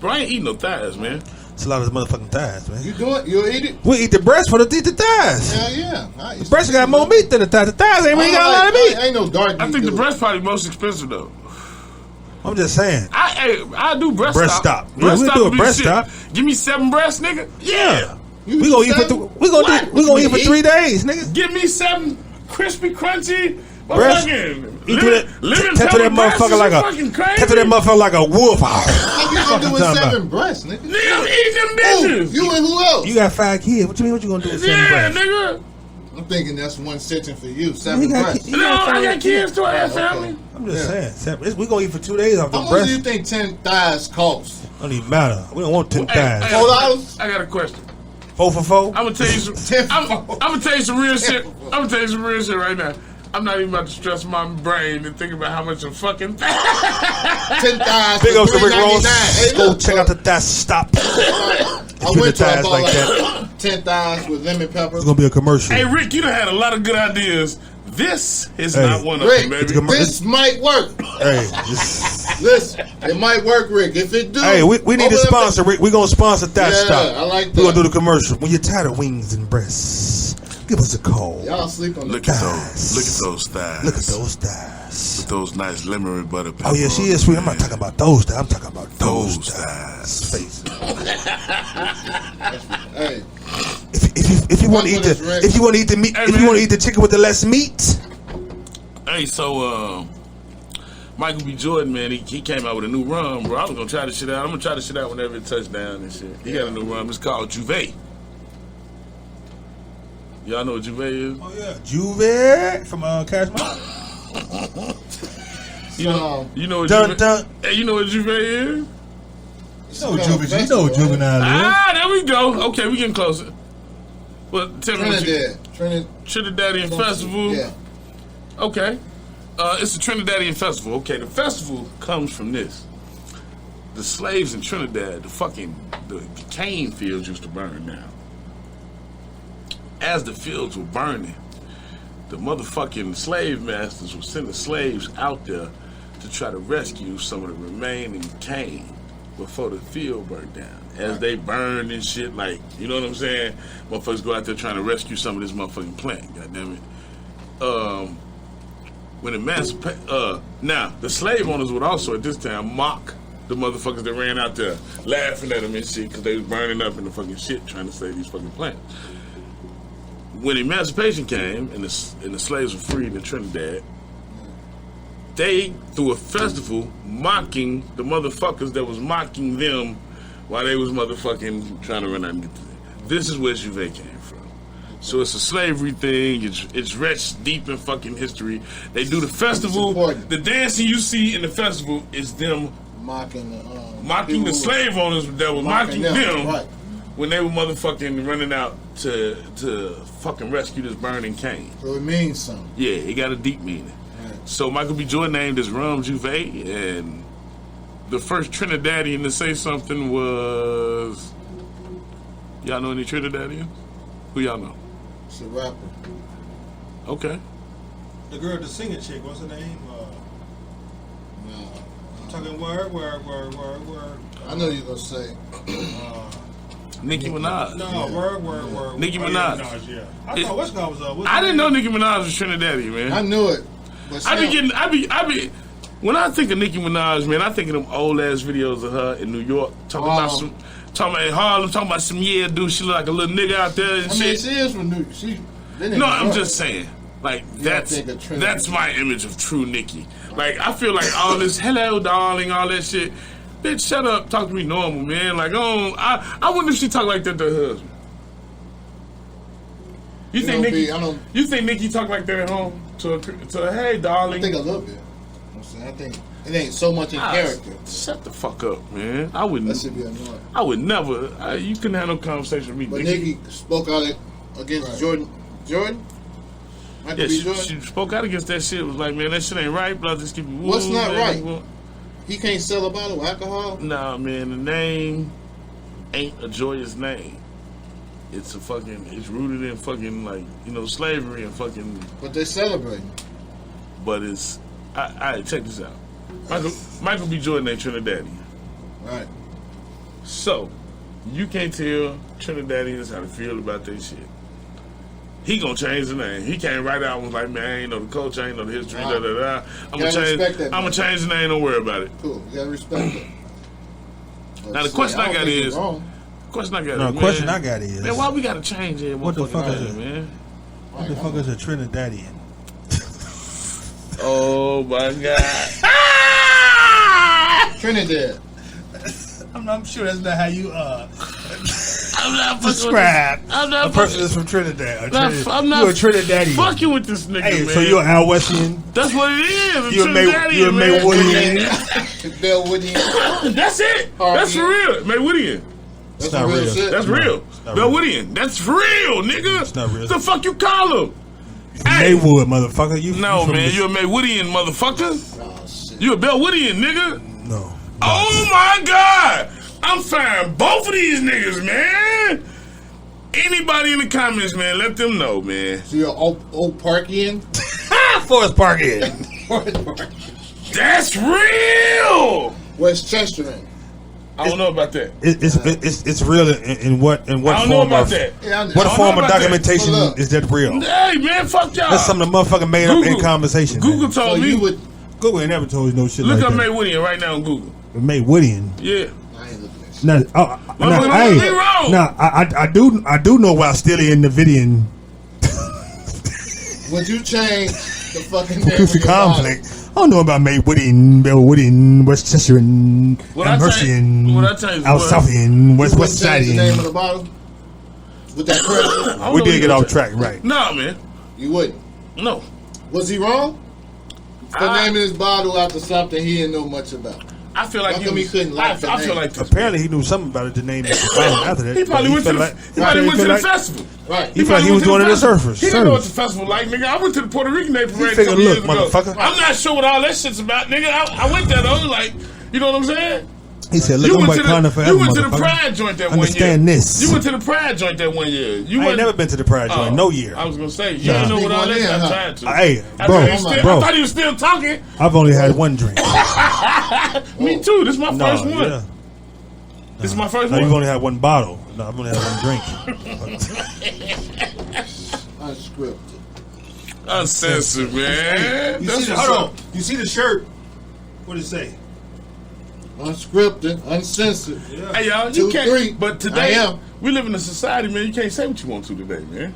Bro, I ain't eating no thighs, man. It's a lot of motherfucking thighs, man. You do it? You'll eat it? We eat the breast for the thighs. Hell yeah. The breast got more meat than the thighs. The thighs ain't really got a lot of meat. Ain't no dark meat. I think the dude. breast probably most expensive though. I'm just saying. I do breast Breast stop. stop. Yeah, we do a would be breast shit. stop. Give me 7 breasts, nigga. Yeah. You We gonna eat for seven? we gonna eat for 3 days, nigga. Give me 7 crispy, crunchy, Breast. motherfucking Eat to that, lemon tattoo that pepper breasts. motherfucker like Fucking crazy. tattoo that motherfucker like a wolf. What you gonna do with Talking about. 7 breasts, nigga? Nigga, I'm eating them Who? bitches. You and who else? You got 5 kids. What you mean? What you gonna do with 7 Yeah, breasts? nigga. I'm thinking that's one sitting for you. He 7 got breasts. ki- No, I got kids too. I have family. I'm just saying. We gonna eat for 2 days off the How much do you breast. think 10 thighs cost? Don't even matter. We don't want 10 thighs. $4? I got a question. 4 for 4. I'm gonna tell you some. I'm gonna tell you some real shit. I'm gonna tell you some real shit right now. I'm not even about to stress my brain and think about how much a fucking 10 thighs. Big for ups to Rick Ross. $3.99. Hey, Go look, check out the Thighstop. I went to thighs a bar like like that. 10 thighs with lemon pepper. It's gonna be a commercial. Hey Rick, you done had a lot of good ideas. This is Hey. not one of Rick, them, baby. this might work. Hey, Listen, it might work, Rick. If it do, hey, we need a open up sponsor. Rick. We gonna sponsor Thighstop. Yeah, I like We gonna do that. the commercial. When you're tired of wings and breasts, give us a call. Y'all sleep on the Look at thighs. those thighs. Look at those thighs. With those nice lemon butter pepper. Oh yeah, she is sweet. I'm not talking about those thighs. I'm talking about those Those thighs. Face. Hey, If you want to eat the if you want to eat the meat Hey, if you man. want to eat the chicken with the less meat. Hey, so Michael B. Jordan, man, he came out with a new rum, bro. I was gonna try this shit out. I'm gonna try this shit out whenever it touchdown and shit. He got a new rum. It's called Juve. Y'all know what Juve is? Oh yeah, Juve from Cash Money. You know what Dun, Juve? dun. Hey, you know what Juve is? You know juvenile. Ah, there we go. Okay, we getting closer. Well, tell me what you... Trickdaddy Festival. Yeah. Okay. It's the Trickdaddy Festival. Okay, the festival comes from this. The slaves in Trinidad, the cane fields used to burn down. As the fields were burning, the motherfucking slave masters were sending slaves out there to try to rescue some of the remaining cane before the field burned down. As they burned and shit, like, you know what I'm saying? Motherfuckers go out there trying to rescue some of this motherfucking plant, goddammit. Now, the slave owners would also at this time mock the motherfuckers that ran out there laughing at them and shit because they was burning up in the fucking shit trying to save these fucking plants. When emancipation came and the slaves were freed in Trinidad, they threw a festival mocking the motherfuckers that was mocking them while they was motherfucking trying to run out and get this is where Juve came from. So it's a slavery thing. It's rich deep in fucking history. They do the festival. The dancing you see in the festival is them mocking the slave owners that were mocking them right. when they were motherfucking running out to fucking rescue this burning cane. So it means something. Yeah, it got a deep meaning. Right. So Michael B. Jordan named this rum Juve, and the first Trinidadian to say something was... Y'all know any Trinidadians? Who y'all know? It's a rapper. Okay. The girl, the singing chick, what's her name? No. Talking word. I know you're gonna say. Nicki Minaj. No, word. Nicki Minaj. Yeah. I thought what's called was. I didn't know Nicki Minaj was Trickdaddy, man. I knew it. But When I think of Nicki Minaj, man, I think of them old ass videos of her in New York talking about in Harlem, talking about some dude. She look like a little nigga out there and shit. She is from New York. No, I'm just saying. Like that's my image of true Nicki. Like I feel like all this hello darling, all that shit. Bitch, shut up, talk to me normal, man. Like I wonder if she talk like that to her husband. You think Nicki talk like that at home to hey darling? I think a little bit. I think it ain't so much in character. Shut the fuck up, man. I wouldn't. That should be annoying. I would never. You couldn't have no conversation with me. But Nicki spoke out against Jordan. Jordan? She spoke out against that shit. Was like, man, that shit ain't right. But just keep what's not right? He can't sell a bottle of alcohol? Nah, man. The name ain't a joyous name. It's rooted in fucking slavery and fucking. But they're celebrating. But it's. I check this out. Michael B. Jordan ain't Trickdaddy. Right. So, you can't tell Trickdaddy how to feel about that shit. He gonna change the name. He can't write out and was like, man, I ain't know the culture, I ain't know the history, I'm gonna change the name, don't worry about it. Cool. You gotta respect it. Now the question I got is, man, why we gotta change it? What the fuck is it, man? What the fuck is a Trickdaddy? Oh my god. Trinidad. I'm sure that's not how you I'm not describe a person that's from Trinidad. You're a Trickdaddy. Fucking with this nigga, man. So you're Al Westian. That's what it is. You're Maywoodian. Bellwoodian. That's it. That's for real. Maywoodian. That's not real. Shit. That's real. Bellwoodian. That's real, nigga. It's not real. What the fuck you call him? Maywood, motherfucker. Man. You're a Maywoodian, motherfucker. Oh, shit. You a Bellwoodian, nigga. No. Oh my god. I'm firing both of these niggas, man. Anybody in the comments, man, let them know, man. So you're old Parkian? Forest Parkian. That's real. Westchester. I don't know about that. It's real in what I don't know about that. What form of documentation is that real? Hey man, fuck y'all. That's something the motherfucker made up in conversation. Google told me. Google ain't never told you no shit Look like up that. Maywoodian right now on Google. Maywoodian. Yeah. I do know why still in the Vidian. Would you change the fucking name Acoustic conflict? I don't know about Maywoodian, Bellwoodian, Westchester, Amherstian, Alsatian, West Sidian. The name of the bottle? With that person? We did get off track, right? No, man. You wouldn't? No. Was he wrong? For naming his bottle after something he didn't know much about. I feel like he couldn't like the name? feel like this. Apparently he knew something about it. The name after that. He probably went to the festival. Right. He felt like he was doing it at surfers. He didn't know what the festival like, nigga. I went to the Puerto Rican Day parade. Figured, look, motherfucker. I'm not sure what all that shit's about, nigga. I went there though, like, you know what I'm saying? He said, look, I'm Wakanda forever, you went to the Pride joint that one year. Understand this. You went to the Pride joint that one year. I ain't never been to the Pride joint, no year. I was going to say, you didn't know what all that I tried to. Hey, I thought he was still talking. I've only had one drink. Me too. This is my first one. Yeah. This is my first one. You've only had one bottle. No, I've only had one drink. Unscripted. Uncensored, man. Hold on. You see the shirt? What does it say? Unscripted, uncensored. Yeah. Hey y'all, you can't. But today, we live in a society, man. You can't say what you want to today, man.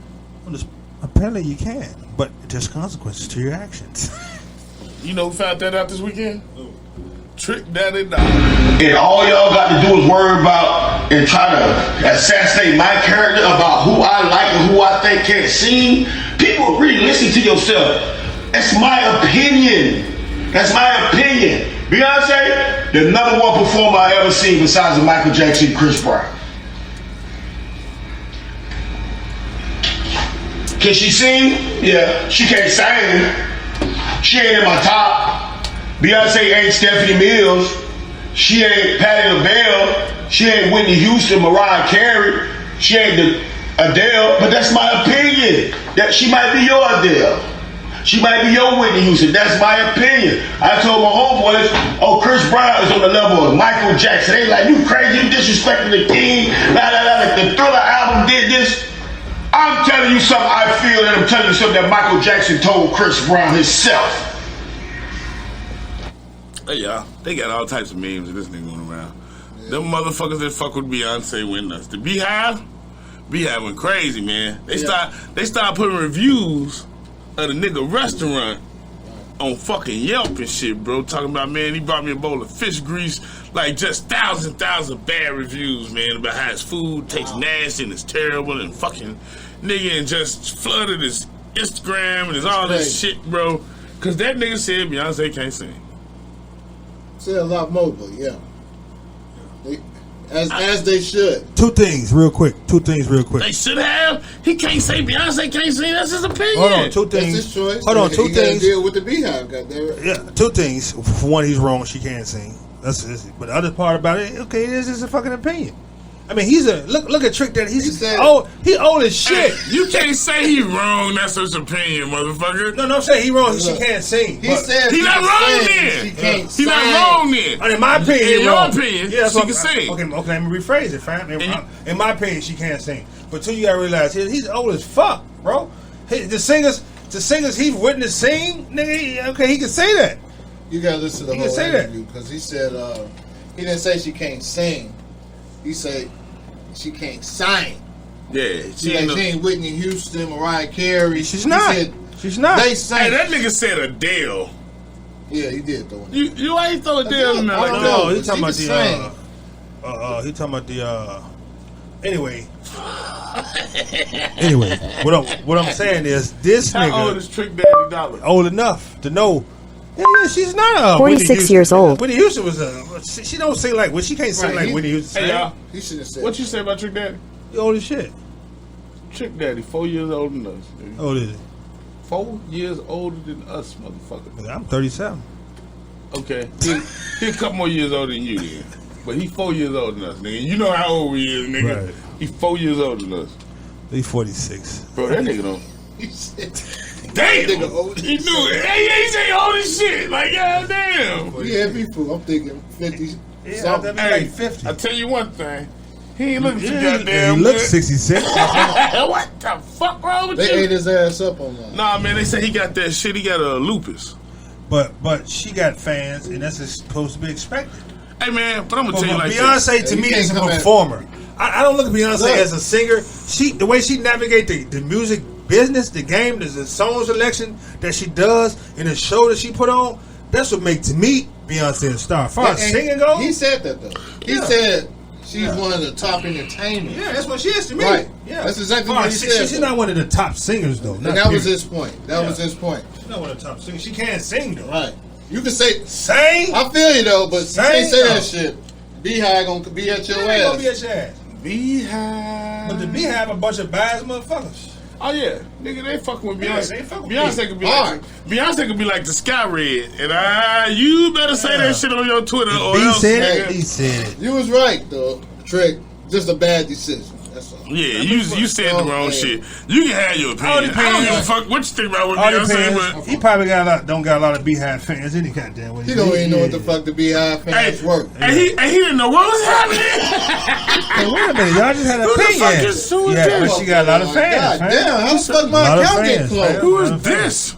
Apparently, you can, but there's consequences to your actions. You know who found that out this weekend? Trickdaddy. And all y'all got to do is worry about and try to assassinate my character about who I like and who I think can't sing. People really listen to yourself. That's my opinion. That's my opinion. Beyonce, the number one performer I ever seen besides Michael Jackson and Chris Brown. Can she sing? Yeah. She can't sing. She ain't in my top. Beyonce ain't Stephanie Mills. She ain't Patti LaBelle. She ain't Whitney Houston, Mariah Carey. She ain't Adele. But that's my opinion. That she might be your Adele. She might be your Whitney Houston. That's my opinion. I told my homeboys, oh, Chris Brown is on the level of Michael Jackson. They like, you crazy, you disrespecting the king. The Thriller album did this. I'm telling you something I feel, and I'm telling you something that Michael Jackson told Chris Brown himself. Hey, y'all, they got all types of memes of this nigga going around. Yeah. Them motherfuckers that fuck with Beyonce went nuts. The Beehive went crazy, man. They start putting reviews of the nigga restaurant on fucking Yelp and shit, bro. Talking about, man, he brought me a bowl of fish grease. Like, just thousands bad reviews, man, about how his food tastes nasty and it's terrible and fucking nigga and just flooded his Instagram and all this shit, bro. Because that nigga said Beyonce can't sing. Say a lot more, but yeah. As they should. Two things real quick. They should have. He can't say Beyonce can't sing. That's his opinion. Hold on, two things. That's his choice. Hold on, two he things. Deal with the Beehive, goddammit. Yeah, two things. For one, he's wrong. She can't sing. But the other part about it, okay, it is just a fucking opinion. I mean, look at Trickdaddy. He old as shit. Hey, you can't say he wrong. That's his opinion, motherfucker. No, I'm saying he wrong. She can't sing. He said he not wrong then. She can't sing. He not wrong then. In my opinion, in your opinion, yeah, she can sing. Okay, let me rephrase it, fam. In my opinion, she can't sing. But two, you gotta realize he's old as fuck, bro. The singers he's witnessed sing, nigga. Okay, he can say that. You gotta listen to the whole interview because he said he didn't say she can't sing. He said she can't sing. Yeah, she ain't Whitney Houston, Mariah Carey. She's not. She's not. They sang. Hey, that nigga said Adele. Yeah, he did though. You ain't throw Adele in there like that. No, he talking about he talking about the. Anyway, what I'm saying is this nigga. How old is Trickdaddy Dollar? Old enough to know. Yeah, she's not 46 years old. Whitney Houston was she don't sing like she can't sing like Whitney Houston. Hey y'all, he should have said. What you say about Trickdaddy? He old as shit. Trickdaddy, 4 years older than us. Dude. How old is he? 4 years older than us, motherfucker. I'm 37. Okay, he a couple more years older than you, then. But he 4 years older than us, nigga. You know how old he is, nigga. Right. He 4 years older than us. He's 46. Bro, that nigga don't. Damn! He knew it. Hey, he say old as shit. Like, goddamn. Yeah, people. I'm thinking 50. Yeah, hey, like 50. I tell you one thing. He ain't looking too goddamn He looks 66. What the fuck wrong with you? They ate his ass up on that. Nah, man, they say he got that shit. He got a lupus. But she got fans, and that's supposed to be expected. Hey, man, but I'm going to tell you like Beyonce, this. to me, is a performer. I don't look at Beyonce as a singer. The way she navigates the music business, the game, the song selection that she does, and the show that she put on, that's what makes me Beyonce a star. As far as singing goes, he said that though. He said she's one of the top entertainers. Yeah, that's what she is to me. Right. Yeah, that's exactly what he said. She's not one of the top singers though. And that was his point. That was his point. She's not one of the top singers. She can't sing though. Right. You can say sing. I feel you though, but you can't say that shit. Beehive gonna be at your ass. Gonna be at your ass. Beehive. But the Beehive a bunch of biased motherfuckers. Oh yeah, nigga, they fucking with Beyonce. Yeah, Beyonce could be like Beyonce could be like the Sky Red, and you better say that shit on your Twitter or else. He said it. You was right though, Trick. Just a bad decision. That's all. Yeah, you said the wrong shit. You can have your opinion. I don't give a fuck what you think about what Beyonce, but he probably don't got a lot of Beehive fans. Any goddamn way. He don't even know what the fuck the Beehive fans work. And he didn't know what was happening. Hey, wait a minute, y'all just had an opinion. Yeah, but she got a lot of fans. God damn, how the fuck my account get closed? Who is this?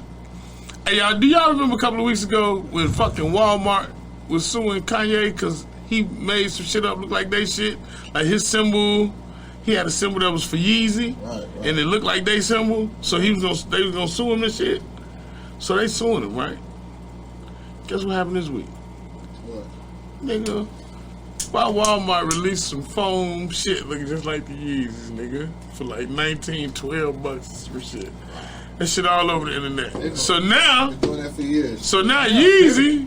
Hey y'all, do y'all remember a couple of weeks ago when fucking Walmart was suing Kanye because he made some shit up look like they shit, like his symbol. He had a symbol that was for Yeezy, right. And it looked like they symbol, so they was gonna sue him and shit. So they suing him, right? Guess what happened this week? What? Nigga, why Walmart released some foam shit looking just like the Yeezys, nigga, for like $12 for shit. That shit all over the internet. So now, been doing that for years. So now Yeezy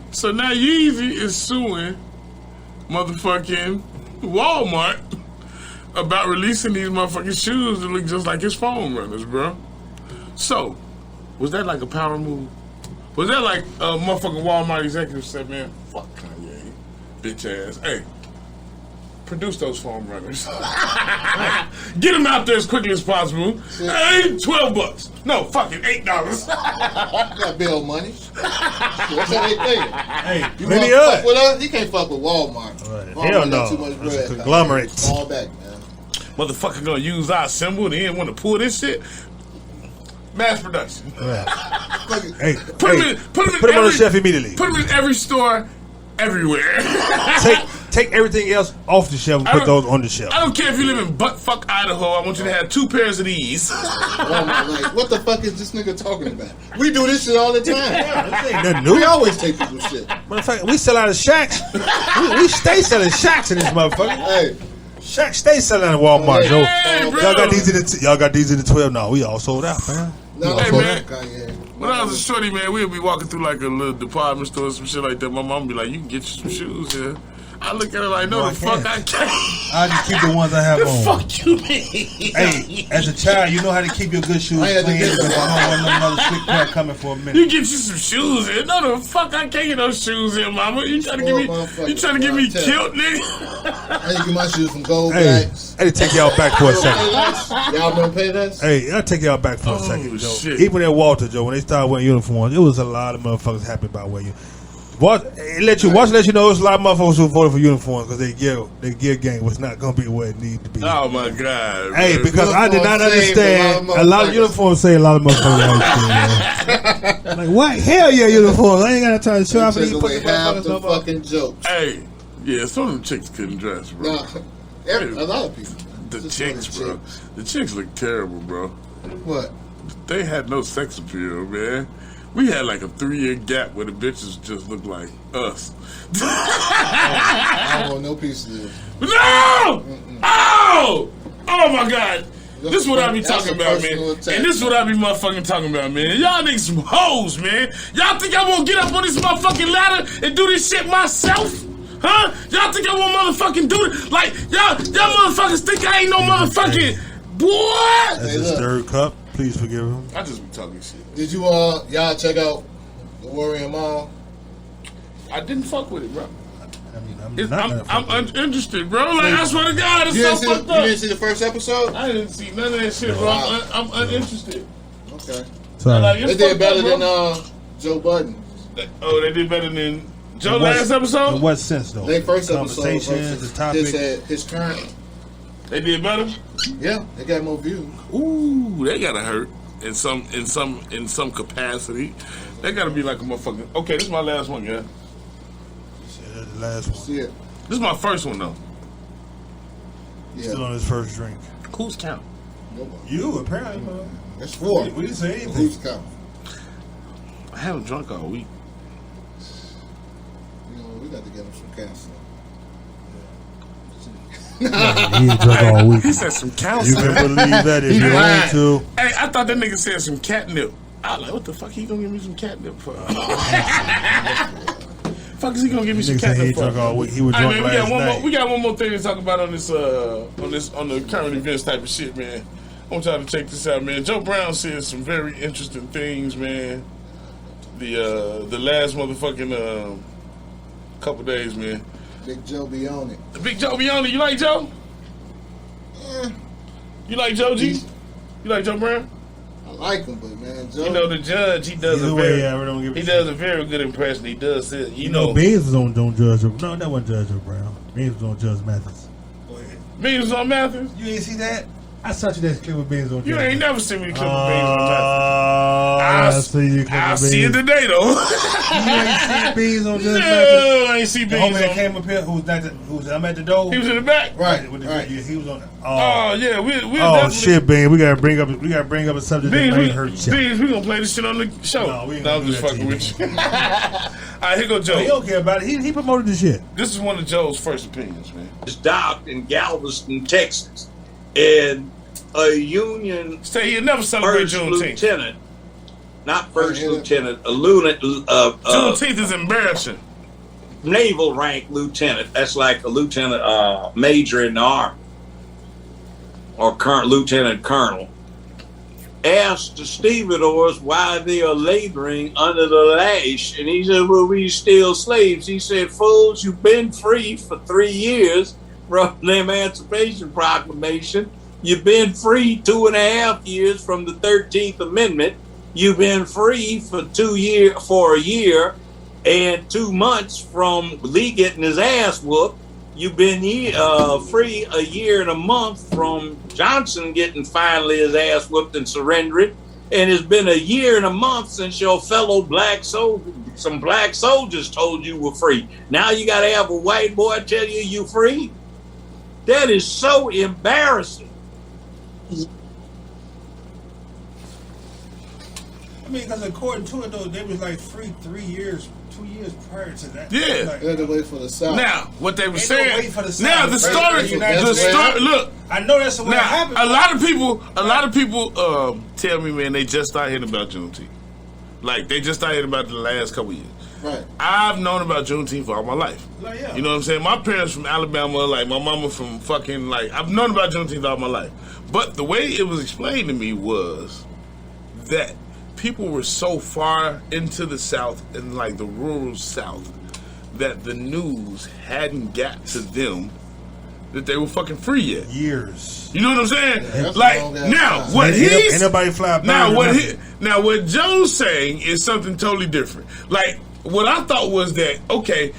is suing motherfucking Walmart about releasing these motherfucking shoes that look just like his foam runners, bro. So, was that like a power move? Was that like a motherfucking Walmart executive said, man, fuck Kanye, bitch ass. Hey, produce those foam runners. Get them out there as quickly as possible. Hey, $12. No, fucking $8. Got bill money. That's how they think. Hey, You many want to of fuck with us? You can't fuck with Walmart. Walmart Hell got no. Too much bread. Conglomerates. Fall back, man. Motherfucker gonna use our symbol. They didn't want to pull this shit. Mass production. Hey, Put them on the shelf immediately. Put them in every store, everywhere. Take everything else off the shelf and put those on the shelf. I don't care if you live in buttfuck Idaho. I want you to have 2 pairs of these. Like, what the fuck is this nigga talking about? We do this shit all the time. Yeah, this ain't nothing new. We always take people's shit. Motherfucker, we sell out of Shacks. we stay selling Shacks in this motherfucker. Hey. Shack stay selling at Walmart, Joe. Hey, y'all got these in the 12 now. We all sold out, man. No, Hey, man. Kanye. When I was a shorty, man, we'd be walking through like a little department store or some shit like that. My mom would be like, you can get you some shoes here. I look at her like, no, the fuck I can't. I just keep the ones I have The on. fuck you mean? Hey, as a child, you know how to keep your good shoes clean because I don't want another slick pair coming for a minute. You get you some shoes in. No, the fuck I can't get those shoes in, mama. You trying to get me killed, nigga? I need to get my shoes from Gold Bags. I need to take y'all back for a second. Y'all don't pay us? Hey, I'll take y'all back for a second, Joe. Shit. Even at Walter, Joe, when they started wearing uniforms, it was a lot of motherfuckers happy about wearing uniforms. Watch let you know there's a lot of motherfuckers who voted for uniforms because their gear game was not going to be where it needed to be. Oh my God. Hey, man. because I did not understand. A lot of uniforms say a lot of motherfuckers. Like, what? Hell yeah, uniforms. I ain't got to try to show off these away half the fucking jokes. Hey, yeah, some of them chicks couldn't dress, bro. Nah, a lot of people. The chicks, bro. The chicks look terrible, bro. What? They had no sex appeal, man. We had like a 3-year gap where the bitches just looked like us. I don't want no piece of this. No! Oh! Oh my God. This is what I be talking about, man. And this is what I be motherfucking talking about, man. Y'all niggas some hoes, man. Y'all think I won't get up on this motherfucking ladder and do this shit myself? Huh? Y'all think I won't motherfucking do it? Like, y'all motherfuckers think I ain't no motherfucking boy? That's his third cup. Please forgive him. I just be talking shit. Did you y'all check out the Warrior Mall? I didn't fuck with it, bro. I'm uninterested, bro. Like, I swear to God, it's so fucked up. You didn't see the first episode? I didn't see none of that shit, bro. I'm uninterested. Okay. Sorry. They did better than Joe Budden. They did better than Joe last episode? In what sense, though? Their first episode Conversations, the topic. His current. They did better? Yeah, they got more views. Ooh, they gotta hurt in some capacity. They gotta be like a motherfucker. Okay, this is my last one, yeah. The last one. See it. This is my first one though. Yeah. Still on his first drink. Who's count? Nobody. You apparently, man. That's 4. We didn't say anything. Who's counting? I haven't drunk all week. You know, we got to get him some cancer. He ain't drunk all week. He said some counseling. You can believe that if you want to. Hey, I thought that nigga said some catnip. I was like, what the fuck he gonna give me some catnip for? Fuck is he gonna give me some catnip for? Drunk all week. He was drunk last night. We got one more thing to talk about on this on the current events type of shit, man. I want y'all to check this out, man. Joe Brown said some very interesting things, man. The last motherfucking couple days, man. Big Joe be on it. Big Joe be on it. You like Joe? You like Joe G? You like Joe Brown? I like him, but man, Joe. You know the judge, he does a very good impression. He does it. You know Beans was on Judge. No, that wasn't Judge Brown. Beans was on Judge Mathis. Beans was on Mathis? You ain't see that? I sent you that clip with Beans on Judge. You ain't never seen me the clip with Beans on Mathis. I'll see it today though. You ain't seen Beans on Judge Mathis? No, I ain't see Beans. The homie that came up here who's I'm at the door. He was in the back. Right. He was on. Oh yeah, we shit, Beans. We gotta bring up a subject that might hurt you. Beans, we gonna play this shit on the show. No, I'm just fucking with you. Alright, here go Joe. He don't care about it. He promoted the shit. This is one of Joe's first opinions, man. It's docked in Galveston, Texas, and a Union say he'll never celebrate Juneteenth. Lieutenant, not first lieutenant, a Juneteenth is embarrassing. Naval rank lieutenant. That's like a lieutenant major in the army, or current lieutenant colonel. Asked the stevedores why they are laboring under the lash, and he said, "Well, we still slaves." He said, "Fools, you've been free for 3 years. from the Emancipation Proclamation. You've been free 2.5 years from the 13th Amendment. You've been free for a year and 2 months from Lee getting his ass whooped. You've been free a year and a month from Johnson getting finally his ass whooped and surrendering. And it's been a year and a month since your fellow some black soldiers told you were free. Now you got to have a white boy tell you you're free? That is so embarrassing. I mean, because according to it, though, they was like free 2 years prior to that. Yeah. Like, they had to wait for the South. Now, what they were saying. Wait for the South. Now, the story. Look. I know that's what happened. A lot of people tell me, man, they just started hearing about Juneteenth. Like, they just started hearing about it the last couple years. Right. I've known about Juneteenth for all my life. Like, yeah. You know what I'm saying? My parents from Alabama, like my mama from fucking, like, I've known about Juneteenth all my life. But the way it was explained to me was that people were so far into the South and like the rural South that the news hadn't got to them that they were fucking free yet. Years. You know what I'm saying? Yeah, like now, what he's ain't nobody fly now what Joe's saying is something totally different. Like what I thought was that okay,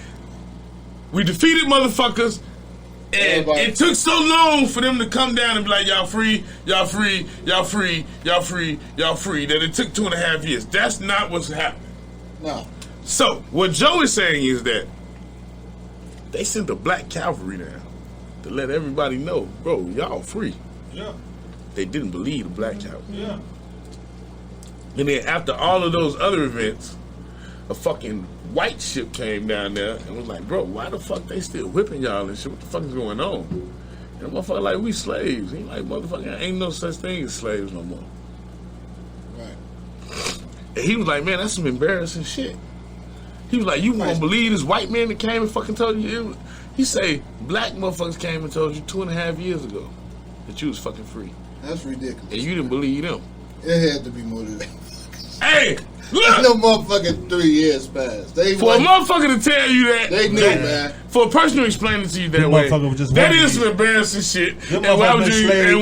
we defeated motherfuckers. And it took so long for them to come down and be like, y'all free, y'all free, y'all free, y'all free, y'all free, that it took 2.5 years. That's not what's happening. No. So, what Joe is saying is that they sent the black cavalry down to let everybody know, bro, y'all free. Yeah. They didn't believe the black cavalry. Yeah. And then after all of those other events, a fucking white ship came down there and was like, bro, why the fuck they still whipping y'all and shit? What the fuck is going on? And the motherfucker like, we slaves. He like, motherfucker, ain't no such thing as slaves no more. Right. And he was like, man, that's some embarrassing shit. He was like, you won't believe this white man that came and fucking told you? He say, black motherfuckers came and told you 2.5 years ago that you was fucking free. That's ridiculous. And you didn't believe them. It had to be more than that. Hey! Look. No motherfucking 3 years passed. For a motherfucker to tell you that, they knew, man. For a person to explain it to you that way, that is some embarrassing shit. And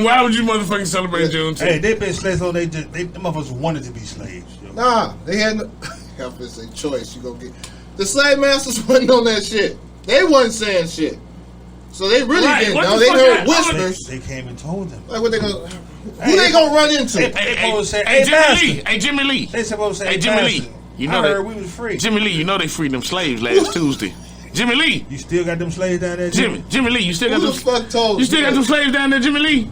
why would you motherfucking celebrate Juneteenth? Hey, they been slaves, so they motherfuckers wanted to be slaves. Yo. Nah, they had no. Have to say choice. You go get the slave masters wasn't on that shit. They wasn't saying shit. So they really didn't know. They heard whispers. They came and told them. Like what they gonna? Who they gonna run into? Hey, Jimmy Lee. They supposed to say, hey, Jimmy Lee. You know I heard we was free. Jimmy Lee, you know they freed them slaves last Tuesday. Jimmy Lee. You still got them slaves down there, Jimmy Lee, you still got Who them. the fuck told you still got them slaves down there, Jimmy Lee?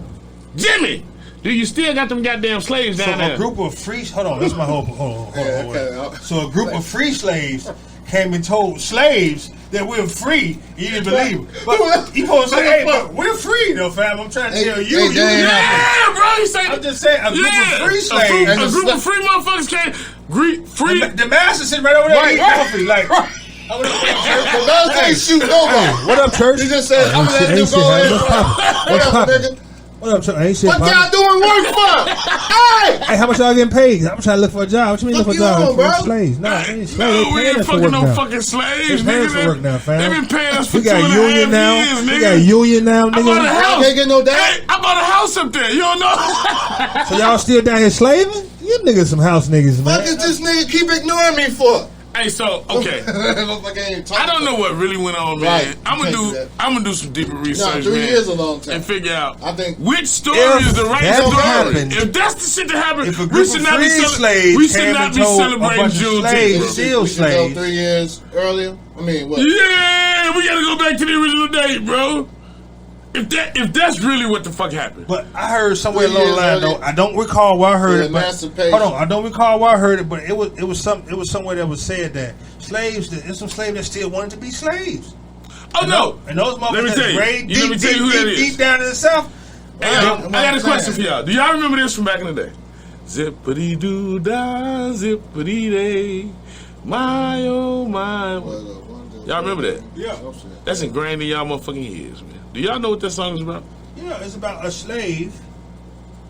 Jimmy, do you still got them goddamn slaves down there? So a group of free. Hold on, that's my whole. Hold on. So a group of free slaves came and told slaves that we're free. You didn't believe it. But you supposed to say, hey, but we're free though, fam. I'm trying to tell you. Yeah, bro. You say I'm just saying a group of free slaves. A group of free motherfuckers came. Free. The master sitting right over there eating coffee. Like, hey, shoot nobody. What up, church? He just said, I'm gonna let them go in. What up, nigga? What up, church? Ain't shit. What y'all doing work for? Hey, how much y'all getting paid? I'm trying to look for a job. What you mean look for a job? Bro. Slaves. Nah, they ain't slaves. No, we ain't fucking no fucking slaves, nigga. nigga. For work now, fam. They been paying us for we got 2.5 union now. years, nigga. We got union now, nigga. I bought a house. Can't get no dad. Hey, I bought a house up there. You don't know? So y'all still down here slaving? You niggas some house niggas, man. What did this nigga keep ignoring me for? Hey, so okay. I don't know what really went on, man. Right. I'm gonna do some deeper research, 3 man, years a long time, and figure out I think which story is the right story. If that's the shit that happened, if a we group should of not be free slaves we should came not and be told a celebrating bunch of Juneteenth. slaves, still we should go slaves. 3 years earlier. I mean, what? Yeah, we gotta go back to the original date, bro. If that's really what the fuck happened. But I heard somewhere along the line though. I don't recall where I heard it. But, hold on, I don't recall where I heard it. But it was somewhere that was said that slaves. There's some slaves that still wanted to be slaves. Oh no! And those motherfuckers let me tell you who that is. Deep down in the South. Hey, I got a question for y'all. Do y'all remember this from back in the day? Zippity doo dah, zippity day, my oh my. Y'all remember that? Yeah. That's ingrained in y'all motherfucking ears, man. Do y'all know what that song is about? Yeah, it's about a slave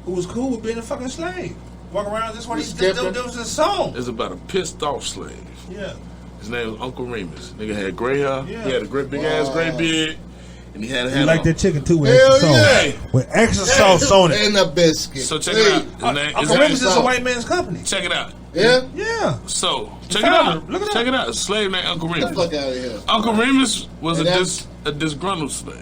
who was cool with being a fucking slave. Walk around, that's what that was a song. It's about a pissed off slave. Yeah. His name was Uncle Remus. Nigga had gray hair. Yeah. He had a great big ass gray beard. and he had a You hat like on. that chicken too with Hell extra sauce. yeah. With extra sauce on it. And a biscuit. So check it out. His name- Uncle his Remus name- is a white man's company. Check it out. Yeah? Yeah. So check it found out. him. Look it Check it out. A slave named Uncle Get the Remus. fuck out of here. Uncle Remus was And a disgruntled slave.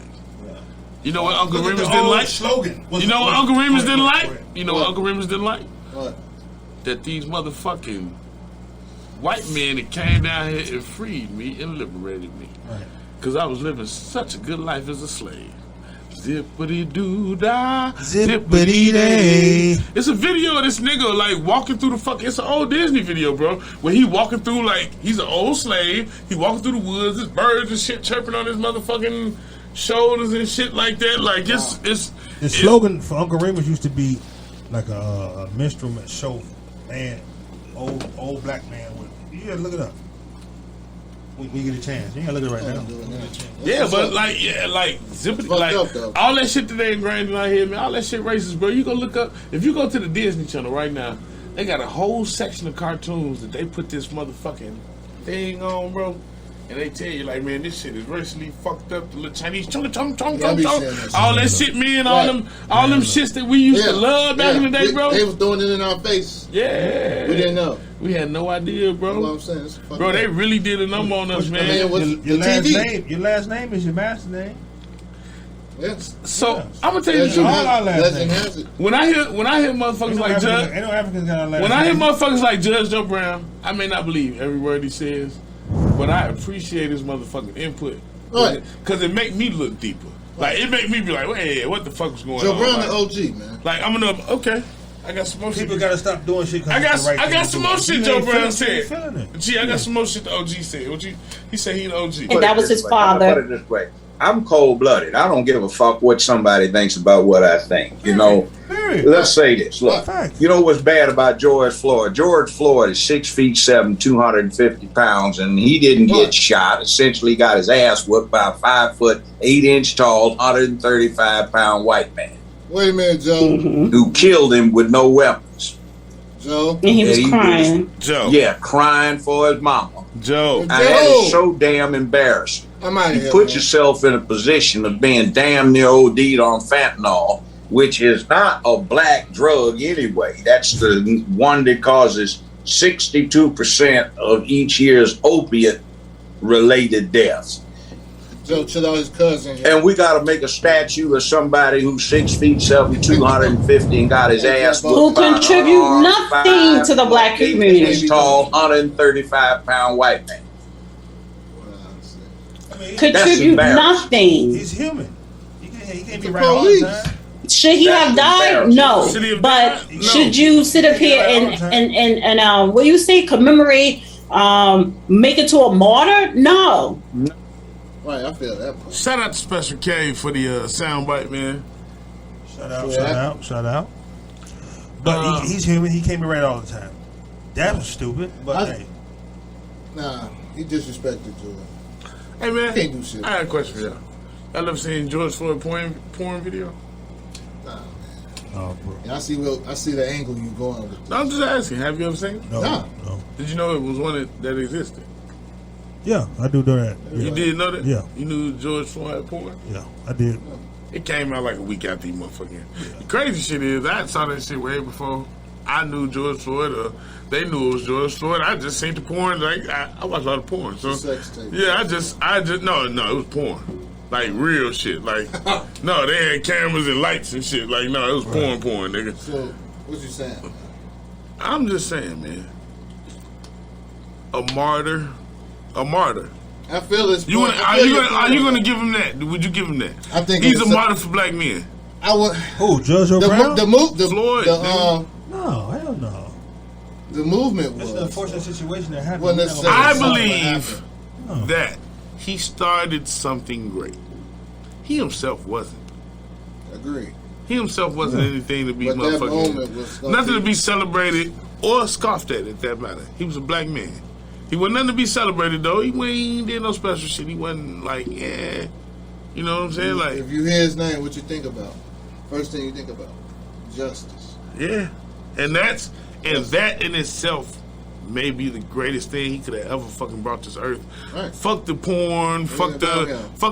You know what Uncle Look at Remus the didn't old like? slogan. You know what Uncle Remus didn't like? You know what What? Uncle Remus didn't like? What? That these motherfucking white men that came down here and freed me and liberated me. Right. Because I was living such a good life as a slave. Zippity-doo-dah, Zippity-day. It's a video of this nigga like walking through the fuck. It's an old Disney video, bro. Where he walking through like he's an old slave. He walking through the woods. There's birds and shit chirping on his motherfucking shoulders and shit like that. Like it's The slogan for Uncle Remus used to be like a minstrel show, man, old black man. You gotta look it up when you get a chance. You gotta look it right now. Yeah, but like zippity, like all that shit that they ingrained in our head, man. All that shit racist, bro. You go look up if you go to the Disney Channel right now. They got a whole section of cartoons that they put this motherfucking thing on, bro. And they tell you like, man, this shit is racially fucked up. The little Chinese all that shit, man. All them shits that we used to love back in the day, bro. They was doing it in our face. Yeah, we didn't know. We had no idea, bro. That's what I'm saying. It's fucked Bro, up. they really did a number on us, man. Your last name is your master name. Yes. So I'm gonna tell you the truth. All our last names. When I hear motherfuckers like Judge, ain't no Africans got our last when I hear name. motherfuckers like Judge Joe Brown, I may not believe every word he says, but I appreciate his motherfucking input. Right. Because it make me look deeper. Like it make me be like, wait, what the fuck is going Joe on? Brown Like, the OG, man. like I'm gonna okay. I got some more shit. People gotta stop doing shit. I got some more shit Joe Brown said. Feeling Gee, I got some more shit the OG said. He said he the OG. And that was his father. Put it this way. I'm cold-blooded. I don't give a fuck what somebody thinks about what I think. You know, let's say this. Look, you know what's bad about George Floyd? George Floyd is 6'7", 250 pounds, and he didn't get shot. Essentially got his ass whooped by a 5 foot, 8 inch tall, 135 pound white man. Wait a minute, Joe. Who killed him with no weapons. Joe. And he was crying. Joe. Yeah, crying for his mama. Joe. That is so damn embarrassing. I'm out of You here, put man. yourself in a position of being damn near OD'd on fentanyl, which is not a black drug anyway. That's the one that causes 62% of each year's opiate-related deaths. Joe, chill out his cousin. And we got to make a statue of somebody who's 6'7", 250, and got his ass Who whooped by an contribute unarmed, nothing to the black 5'8" community. tall, 135 pound white man. Contribute embarrassing. nothing. He's human. He can't be The right all the police. time. Should he have died? No. Should he have But died? No. should you sit up here and what do you say, commemorate, make it to a martyr? No. Right, I feel that. Part. Shout out to Special K for the soundbite, man. Shout out. But he's human. He can't be right all the time. That was stupid. But hey. Nah, he disrespected George. Hey, man. Can't do shit. I got a question for y'all. Y'all ever seen George Floyd porn video? Nah, man. Oh, bro. Yeah, I see the angle you going with. No, I'm just asking. Have you ever seen it? No. Did you know it was one that existed? Yeah, I do know that. You did know that? Yeah. You knew George Floyd had porn? Yeah, I did. It came out like a week after he motherfucking. The crazy shit is, I saw that shit way before I knew George Floyd, or they knew it was George Floyd. I just seen the porn. Like I watch a lot of porn. So Sex tape. yeah, I just no, it was porn. Like real shit. Like no, they had cameras and lights and shit. Like no, it was porn, nigga. So what you saying? I'm just saying, man. A martyr. I feel it's. Are you gonna give him that? Would you give him that? I think he's a martyr for black men. I would. Who? Judge Brown? Floyd. No, hell no. The movement was. It's an unfortunate situation that happened. I believe that he started something great. He himself wasn't. Agreed. He himself wasn't anything to be But that moment motherfucking. was Nothing to be celebrated or scoffed at that matter. He was a black man. He wasn't nothing to be celebrated though. He ain't did no special shit. He wasn't like, yeah. You know what I'm saying? Like, if you hear his name, what you think about? First thing you think about, justice. yeah. And that in itself may be the greatest thing he could have ever fucking brought this earth. Right. Fuck the porn, fuck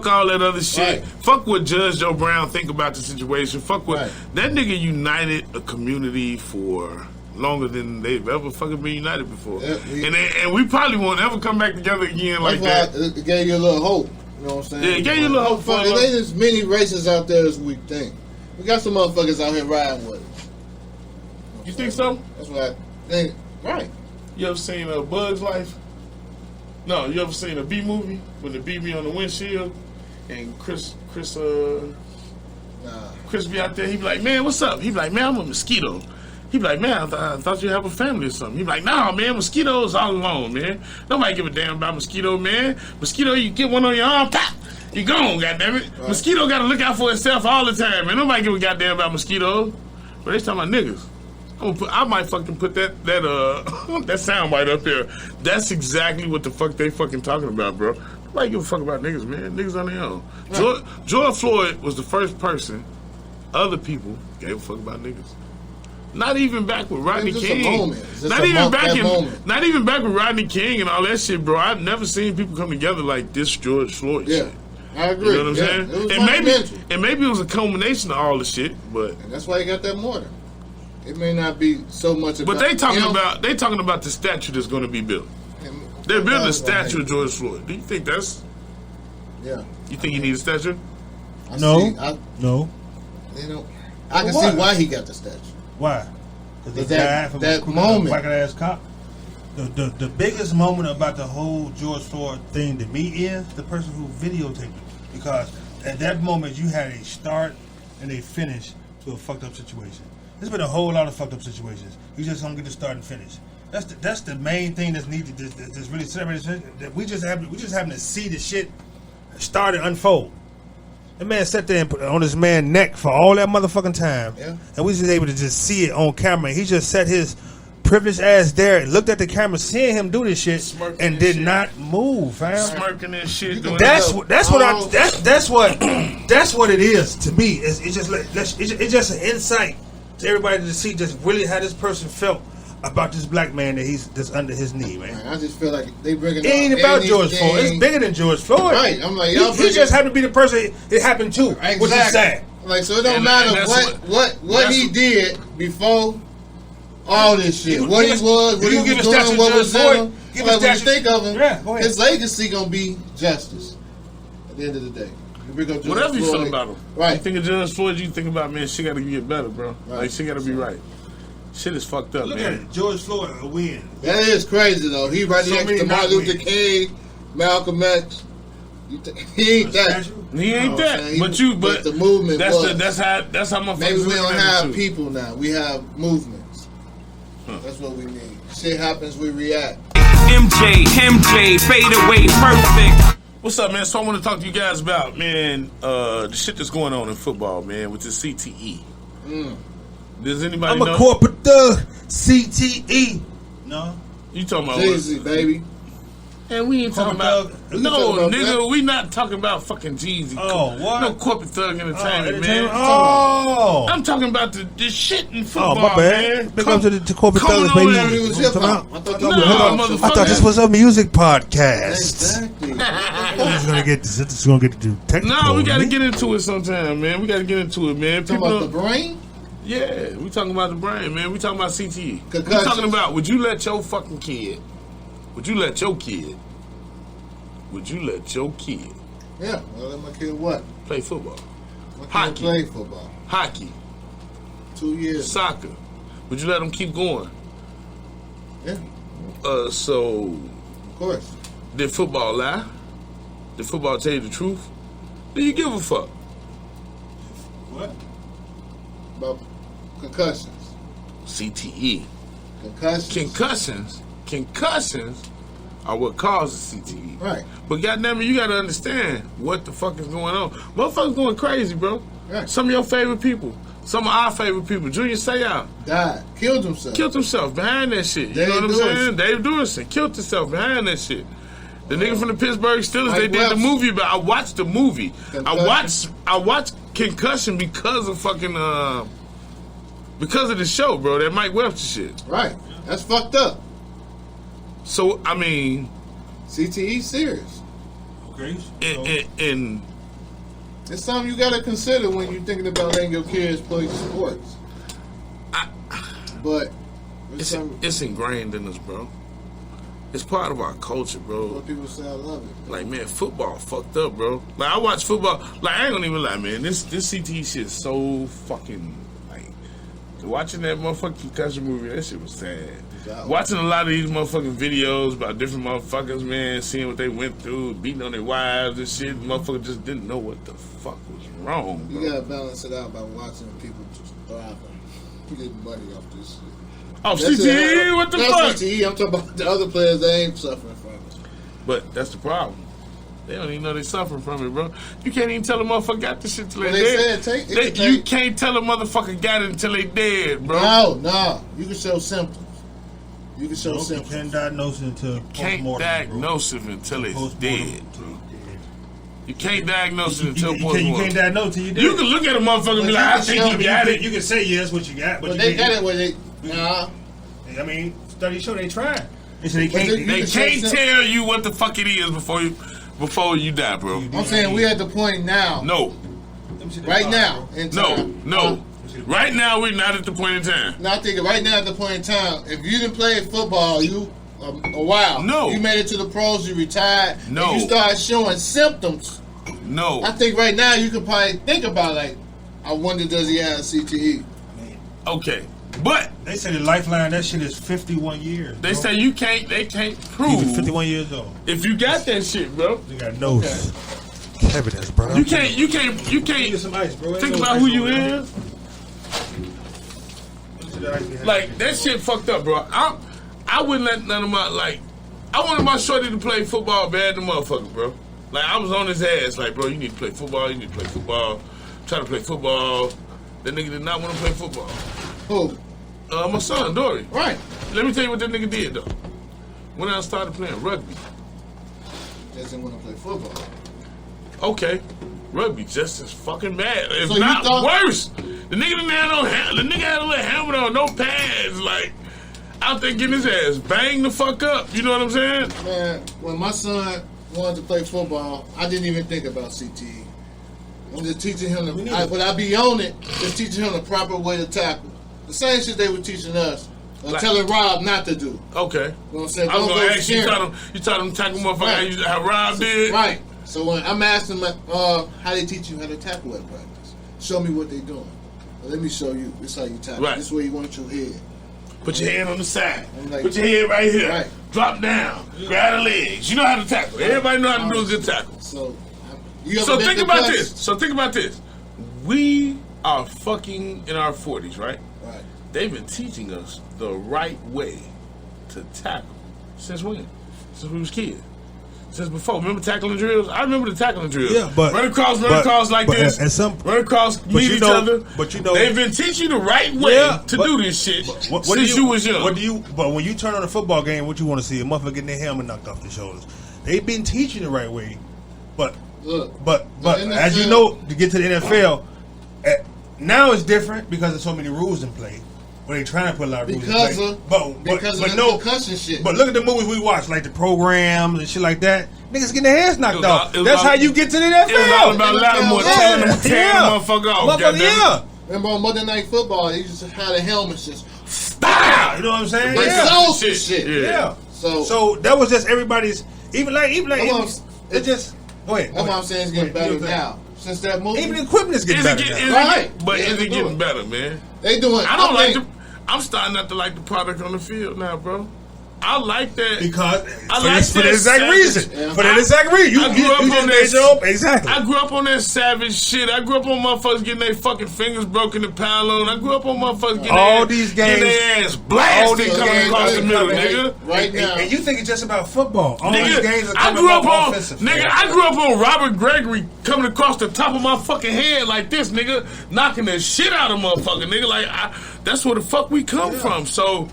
all that other shit. Right. Fuck what Judge Joe Brown think about the situation. Fuck what that nigga united a community for longer than they've ever fucking been united before. And we probably won't ever come back together again like that. It gave you a little hope. You know what I'm saying? Yeah, it gave you a little hope. There ain't as many races out there as we think. We got some motherfuckers out here riding with us. You think so? That's what I think. Right. You ever seen a Bug's Life? No, you ever seen a bee movie when the bee be on the windshield and Chris be out there? He be like, man, what's up? He be like, man, I'm a mosquito. He be like, man, I thought you have a family or something. He be like, nah, man, mosquitoes all alone, man. Nobody give a damn about mosquito, man. Mosquito, you get one on your arm, pop, you gone, goddammit. Right. Mosquito got to look out for itself all the time, man. Nobody give a goddamn about mosquitoes. But they talking about niggas. I might fucking put that sound bite up there. That's exactly what the fuck they fucking talking about, bro. Nobody give a fuck about niggas, man. Niggas on their own. Right. George Floyd was the first person other people gave a fuck about niggas. Not even back with Rodney King. Not even back with Rodney King and all that shit, bro. I've never seen people come together like this George Floyd shit. I agree. You know what I'm saying? And maybe it was a culmination of all the shit, but and that's why he got that mortar. It may not be so much about. But they talking about the statue that's going to be built. They're building a statue of George Floyd. Do you think that's? Yeah. You think you need a statue? No. No. You know, I can see why he got the statue. Why? Because they died from that moment. Whack ass cop. The biggest moment about the whole George Floyd thing to me is the person who videotaped it. Because at that moment you had a start and a finish to a fucked up situation. There's been a whole lot of fucked up situations. You just don't get to start and finish. That's the main thing that's needed. That's really celebrated. That we just happen to see the shit start and unfold. That man sat there and put on this man's neck for all that motherfucking time, and we was just able to just see it on camera. He just sat his privileged ass there and looked at the camera, seeing him do this shit, smirking and did not move, fam. Smirking and shit. That's what it is to me. It's just an insight to everybody to see just really how this person felt about this black man that's under his knee, man. I just feel like they bringing. It ain't about George Floyd. It's bigger than George Floyd. Right. I'm like, he just happened to be the person it happened to, which is sad. Like, so it don't matter what he did before all this shit. What he was doing, what was done. Like, when you think of him, his legacy gonna be justice at the end of the day. Whatever you feel about him. Right. You think of George Floyd, you think about, man, shit gotta get better, bro. Right. Like, shit gotta be right. Shit is fucked up, Look man. at it. George Floyd a win. That is crazy, though. He right next to Martin Luther King, Malcolm X. He ain't that. He ain't that. But the movement that's how motherfuckers. Maybe we don't have people now. We have movements. That's what we need. Shit happens, we react. MJ, fade away, perfect. What's up, man? So I want to talk to you guys about, man, the shit that's going on in football, man, with the CTE. Does anybody know? I'm a corporate thug. CTE. No. You talking about Jeezy, baby. And we ain't talking about... No, nigga, we not talking about fucking Jeezy. Oh, what? No corporate thug entertainment, man. Oh. I'm talking about the shit in football, my bad. man. Big up to the corporate thugs, baby. I thought this was a music podcast. Exactly. This is gonna get to technical. No, we gotta get into it sometime, man. We gotta get into it, man. Talking about the brain? Yeah, we talking about the brain, man. We talking about CTE. Concussions. We talking about, would you let your fucking kid, would you let your kid, Yeah, well, let my kid what? Play football. My kid Hockey. play football. Hockey. 2 years. Soccer. Would you let them keep going? Yeah. So. Of course. Did football lie? Did football tell you the truth? Do you give a fuck? What? About concussions. CTE. Concussions. Concussions are what causes CTE. Right. But goddamn it, you gotta understand what the fuck is going on. Motherfuckers going crazy, bro. Right. Some of your favorite people. Some of our favorite people. Junior Seau. Died. Killed himself behind that shit. You know what I'm saying? Dave Duerson killed himself behind that shit. The nigga from the Pittsburgh Steelers, they did the movie, but I watched the movie. I watched Concussion because of fucking because of the show, bro. That Mike Webster shit. Right. That's fucked up. So I mean, CTE serious. Okay. And it's something you gotta consider when you're thinking about letting your kids play sports. But it's ingrained in us, bro. It's part of our culture, bro. What people say, I love it. Like, man, football fucked up, bro. Like, I watch football. Like, I ain't gonna even lie, man. This CTE shit is so fucking, like, watching that motherfucking concussion movie, that shit was sad. Watching a lot of these motherfucking videos about different motherfuckers, man, seeing what they went through, beating on their wives and shit. Motherfuckers just didn't know what the fuck was wrong, bro. You gotta balance it out by watching people just thriving, getting money off this shit. Oh, CTE? What the fuck? Not CTE, I'm talking about the other players that ain't suffering from it. But that's the problem. They don't even know they suffering from it, bro. You can't even tell a motherfucker got this shit till Well, they they dead. said You can't tell a motherfucker got it until they dead, bro. No. You can show symptoms. You can show symptoms. You can't diagnose it until Can't diagnose it until it's dead. You can't diagnose it until postmortem. You can't diagnose it until you dead. You can look at a motherfucker and be like, I think you got it. You can say, yes, what you got. But they got it where they... Nah. I mean, studies show they trying. They can't tell you what the fuck it is before you die, bro. I'm saying we at the point now. No. Right now. In time. No. Right now, we're not at the point in time. Now, I think right now at the point in time, if you didn't play football, you a while. No. You made it to the pros, you retired. No. And you start showing symptoms. No. I think right now you could probably think about, like, I wonder, does he have CTE? Okay. But they say the lifeline, that shit is 51 years. They say they can't prove. He's 51 years old. If you got that shit, bro. You got no evidence, bro. You can't some ice, bro. Think about who you is. Like, that shit fucked up, bro. I wouldn't let none of my, like, I wanted my shorty to play football bad the motherfucker, bro. Like, I was on his ass, like, bro, you need to play football, Try to play football. That nigga did not want to play football. Who? My son, Dory. Right. Let me tell you what that nigga did, though. When I started playing rugby. Doesn't want to play football. Okay. Rugby just as fucking bad. If So not worse. The nigga didn't have the nigga had a little helmet on, no pads, like, out there getting his ass banged the fuck up. You know what I'm saying? Man, when my son wanted to play football, I didn't even think about CTE. I'm just teaching him when I be on it, just teaching him the proper way to tackle. The same shit they were teaching us. Telling Rob not to do. Okay. You know what I'm saying? I was going to ask you, you taught him to tackle motherfucker how Rob did? Right. So when I'm asking them how they teach you how to tackle at practice, show me what they doing. Well, let me show you. This is how you tackle. Right. This is where you want your head. Put your hand on the side. Like, put your head right here. Right. Drop down. Grab the legs. You know how to tackle. Everybody know how to do a good tackle. So think about this. We are fucking in our 40s, right? Right. They've been teaching us the right way to tackle. Since when? Since we was kids. Since before. Remember tackling drills? I remember the tackling drills. Yeah, but run across like this. Run across, meet each other. But you know, they've been teaching you the right way to do this shit since you was young. But when you turn on a football game, what you want to see? A motherfucker getting their helmet knocked off their shoulders. They've been teaching the right way, but as you know, to get to the NFL, now it's different because there's so many rules in play. Well, they trying to put a lot of rules in play. Because of the concussion shit. But look at the movies we watch, like the programs and shit like that. Niggas getting their heads knocked off. That's how you get to the NFL. It was all about Lattimore telling them to tear the motherfucker off. Remember on Monday Night Football, they used to have the helmets just BOW! You know what I'm saying? They sold some shit. Yeah. So that was just everybody's. Even like it just. Go ahead. That's what I'm saying. It's getting better now. Since that movie, even the equipment is getting better. Is it getting better, man? They doing. I'm starting not to like the product on the field now, bro. I like that because for the exact reason. Yeah. For the exact reason. I grew up on that. Exactly. I grew up on that savage shit. I grew up on motherfuckers getting their fucking fingers broken and pound on. I grew up on motherfuckers getting their ass blasted coming across the middle, nigga. Right now. And you think it's just about football? All nigga, these games are coming about offensive. Nigga, I grew up on Robert Gregory coming across the top of my fucking head like this, nigga, knocking the shit out of motherfucker, nigga. Like that's where the fuck we come from. So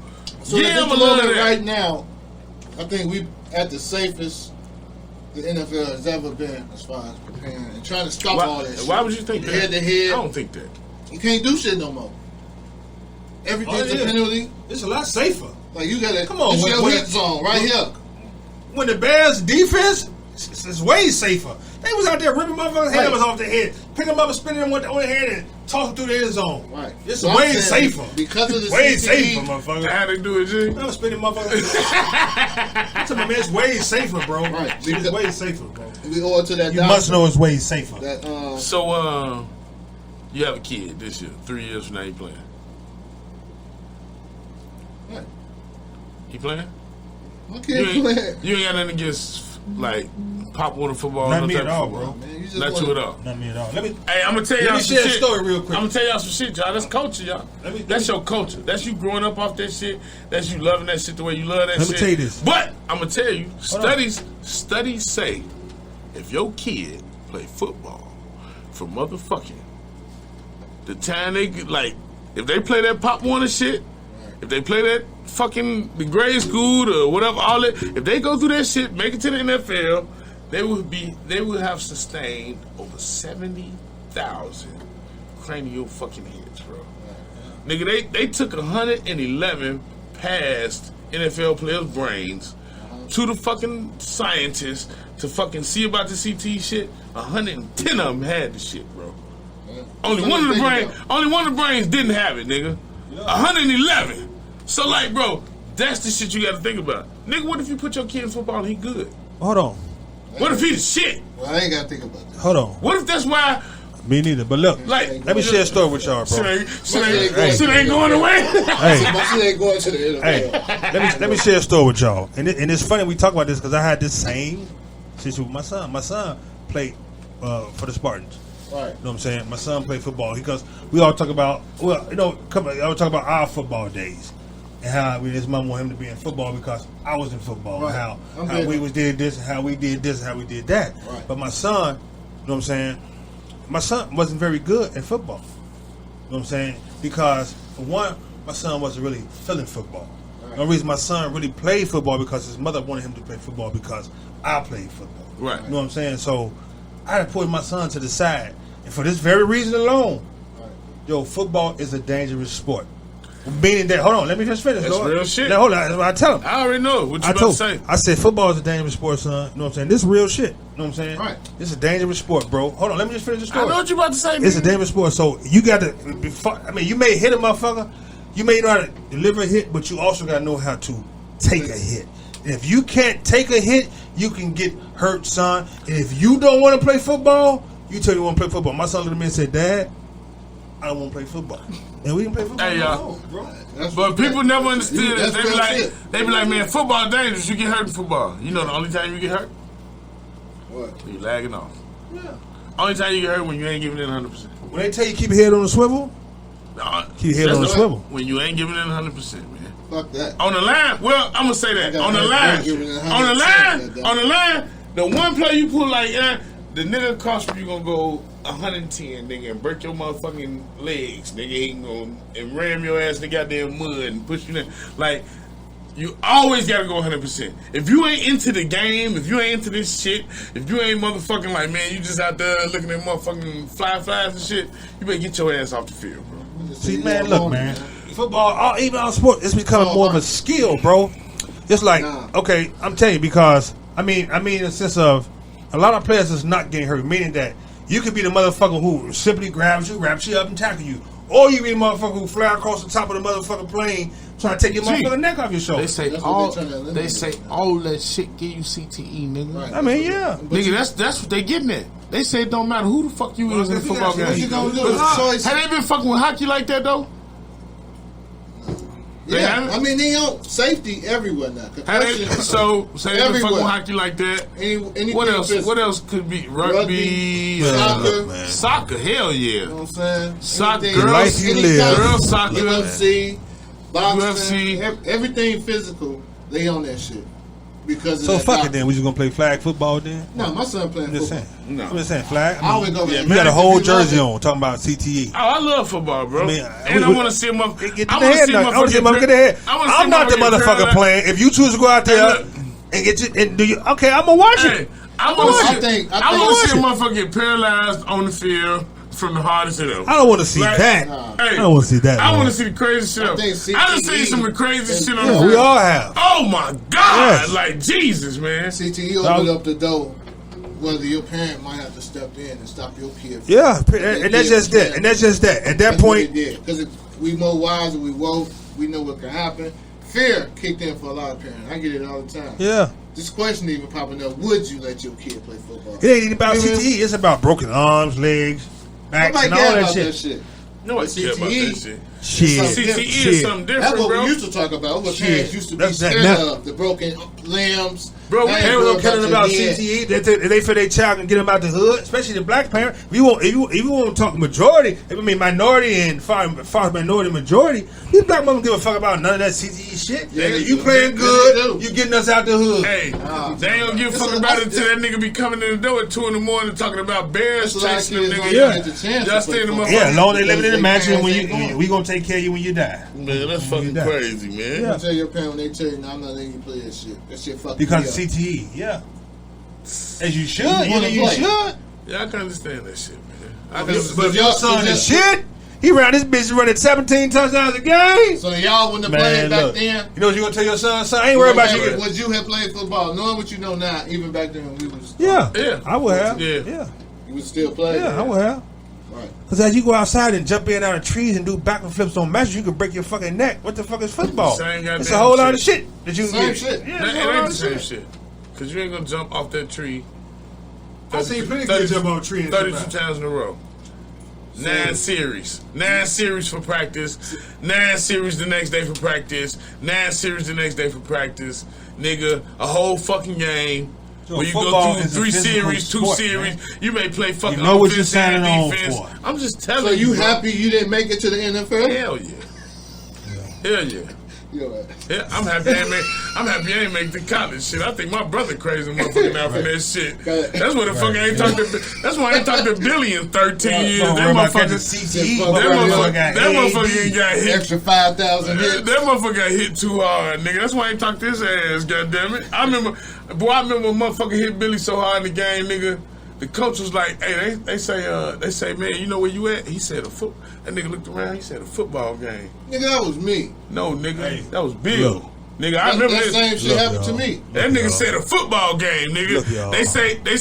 yeah, I'm a little bit right now. I think we at the safest the NFL has ever been as far as preparing and trying to stop all that shit. Why would you think that? Head to head. I don't think that. You can't do shit no more. Everything's a penalty. It's a lot safer. Like you gotta come on, this your hit zone right here. When the Bears defense is way safer. They was out there ripping motherfuckers' helmets off their head, picking them up and spinning them on their head and tossing through the end zone. Right. It's way safer. Because of the way CTE, safer, motherfucker. How they do it, G? I'm spinning motherfuckers. I tell my man, it's way safer, bro. Right. It's way safer, bro. We owe it to that. You must know it's way safer. That, so, you have a kid this year. 3 years from now, you playing? What? You playing? Okay, playing. You ain't got nothing against like pop water football. Not no me type at of all, football. bro. Man, Not you at all. Not me at all. Hey, I'm gonna tell y'all some shit. Story real quick. I'm gonna tell y'all some shit, y'all. That's culture, y'all. That's your culture. That's you growing up off that shit. That's you loving that shit the way you love that shit. Let me tell you this. But I'm gonna tell you, studies say if your kid play football for motherfucking the time they get, like, if they play that Pop Warner shit, if they play that fucking the grade school or whatever, all that, if they go through that shit, make it to the NFL, they would have sustained over 70,000 cranial fucking hits, bro. Nigga, they took 111 past NFL players' brains to the fucking scientists to fucking see about the CTE shit. 110 of them had the shit, bro. Only one of the brains didn't have it, nigga. 111. So like, bro, that's the shit you gotta think about. Nigga, what if you put your kid in football and he good? Hold on. What if he's shit? Well, I ain't gotta think about that. Hold on. What if that's why? Me neither. But look, like, let me share a story with y'all, bro. Shit ain't going away. My shit ain't going to the NFL. Hey, let me share a story with y'all. And it's funny we talk about this because I had this same situation with my son. My son played for the Spartans. Right. You know what I'm saying? My son played football because we all talk about, I was talking about our football days and how his mom wanted him to be in football because I was in football. Right. And how we did this, how we did this, how we did that. Right. But my son, you know what I'm saying? My son wasn't very good at football. You know what I'm saying? Because for one, my son wasn't really feeling football. Right. The only reason my son really played football because his mother wanted him to play football because I played football. Right. You know what I'm saying? So I had to put my son to the side. And for this very reason alone, yo, football is a dangerous sport. Meaning that, hold on, let me just finish. That's Lord. real shit. Now, hold on, that's what I tell him. I already know what you about to say. I said football is a dangerous sport, son. You know what I'm saying? This is real shit. You know what I'm saying? Right. This is a dangerous sport, bro. Hold on, let me just finish the story. I know what you about to say. It's a dangerous sport, so you got to. You may hit a motherfucker, you may know how to deliver a hit, but you also got to know how to take a hit. And if you can't take a hit, you can get hurt, son. And if you don't want to play football, you tell me you want to play football. My son looked at me and said, "Dad, I don't want to play football." And we didn't play football. Hey, y'all. But people never understood it. They be like, man, football dangerous. You get hurt in football. You know the only time you get hurt? What? When you lagging off. Yeah. Only time you get hurt when you ain't giving it 100%. When they tell you keep your head on the swivel, keep your head on the swivel. When you ain't giving it 100%, man. Fuck that. On the line, well, I'm gonna say that. On the line, the one play you pull like, the nigga cost you gonna go 110, nigga, and break your motherfucking legs, nigga. He gonna and ram your ass in the goddamn mud and push you in. Like, you always gotta go 100%. If you ain't into the game, if you ain't into this shit, if you ain't motherfucking like, man, you just out there looking at motherfucking flies and shit, you better get your ass off the field, bro. See, man, look, man. Football, even all sports, it's becoming more of a skill, bro. It's like, okay, I'm telling you, because I mean, in the sense of a lot of players is not getting hurt, meaning that you could be the motherfucker who simply grabs you, wraps you up, and tackle you, or you be the motherfucker who fly across the top of the motherfucking plane trying to take your motherfucking neck off your shoulder. They say all that shit give you CTE, nigga. Right. I mean, yeah, nigga, that's what they getting at. They say it don't matter who the fuck you is in the football game. What you gonna do? Have they been fucking with hockey like that though? Yeah, I mean, they own safety everywhere now. So say they been fucking with hockey like that. What else? Physical. What else could be rugby, soccer? Hell yeah! You know what I'm saying? Soccer, girls soccer, UFC, boxing, everything physical. They own that shit. Because so fuck it then. We just gonna play flag football then? No, my son playing football. I'm just saying flag. I always go. You got a whole jersey on talking about CTE. Oh, I love football, bro. I want to see him up. Get the head. I'm not the motherfucker playing. If you choose to go out there and get you and do you, okay, I'm gonna watch it. I want to see a motherfucker get paralyzed on the field from the hardest of them. I don't want to see that. Hey, I don't want to see that. I man. want to see the crazy shit. I done seen some of the crazy shit on Yeah, the we all have. Oh my God! Yes. Like Jesus, man. CTE opened up the door. Whether your parent might have to step in and stop your kid. Yeah, and that's just that. And that's just that. At that point, because we more wise and we woke, we know what can happen. Fear kicked in for a lot of parents. I get it all the time. Yeah. This question even popping up: would you let your kid play football? it ain't about CTE. It's about broken arms, legs, backs, Nobody and all care that about shit. that shit. No, I care about that shit. CTE is something different, That's what bro. we used to talk about. What parents used to be That's that scared now. of: the broken limbs. Bro, parents don't care about CTE. They feel their child can get them out the hood, especially the black parent. If you want to talk majority, I mean minority and far minority majority, these black mother give a fuck about none of that CTE shit. Yeah, you playing good, you getting us out the hood. Hey, they ain't gonna give a fuck about it until that nigga be coming in the door at 2 a.m. talking about bears chasing them niggas. Y'all stay in the motherfucker. Yeah, long they living in the mansion when we gonna take care of you when you die. Man, that's fucking crazy, man. You tell your parent when they tell you, "No, I'm not letting you play that shit." That shit fucking Because me up. CTE, yeah. As you should, You you should. Yeah, I can understand that shit, man. But if your son is shit, he ran this bitch running 17 touchdowns a game. So y'all wouldn't have played back then. You know what you gonna tell your son? Son, I ain't worried about you. Would you have played football, knowing what you know now, even back then when we was? Yeah, I would have. Yeah. You would still play. Yeah, I would have. Right. Because as you go outside and jump in and out of trees and do backflip flips on matches, you could break your fucking neck. What the fuck is football? It's a whole lot of shit that you can Same get. shit. Yeah, It it's a whole lot ain't of the same shit. shit. Because you ain't gonna jump off that tree. I seen plenty of kids jump on a tree and 32 jump out. times in a row. 9 series. 9 series for practice. 9 series the next day for practice. 9 series the next day for practice. Nigga, a whole fucking game. So where you football go through is a 3 physical series, 2 sport, series. man. You may play fucking You know what you're offense and signing on defense. for. I'm just telling So you bro. happy you didn't make it to the NFL? Hell yeah. Hell yeah. Yeah, I'm happy I ain't make the college shit. I think my brother crazy motherfucker now for that shit. That's what the fuck I ain't talked to. That's why I ain't talked to Billy in 13 years. That motherfucker, that motherfucker ain't got hit. Extra 5,000 hits. That motherfucker got hit too hard, nigga. That's why I ain't talked to his ass. Goddammit. I remember when a motherfucker hit Billy so hard in the game, nigga. The coach was like, "Hey, they say, man, you know where you at?" He said, That nigga looked around. He said, "A football game." Nigga, that was me. No, nigga, that was Bill. Nigga, I remember that this. same shit happened to me. That nigga said a football game, nigga. They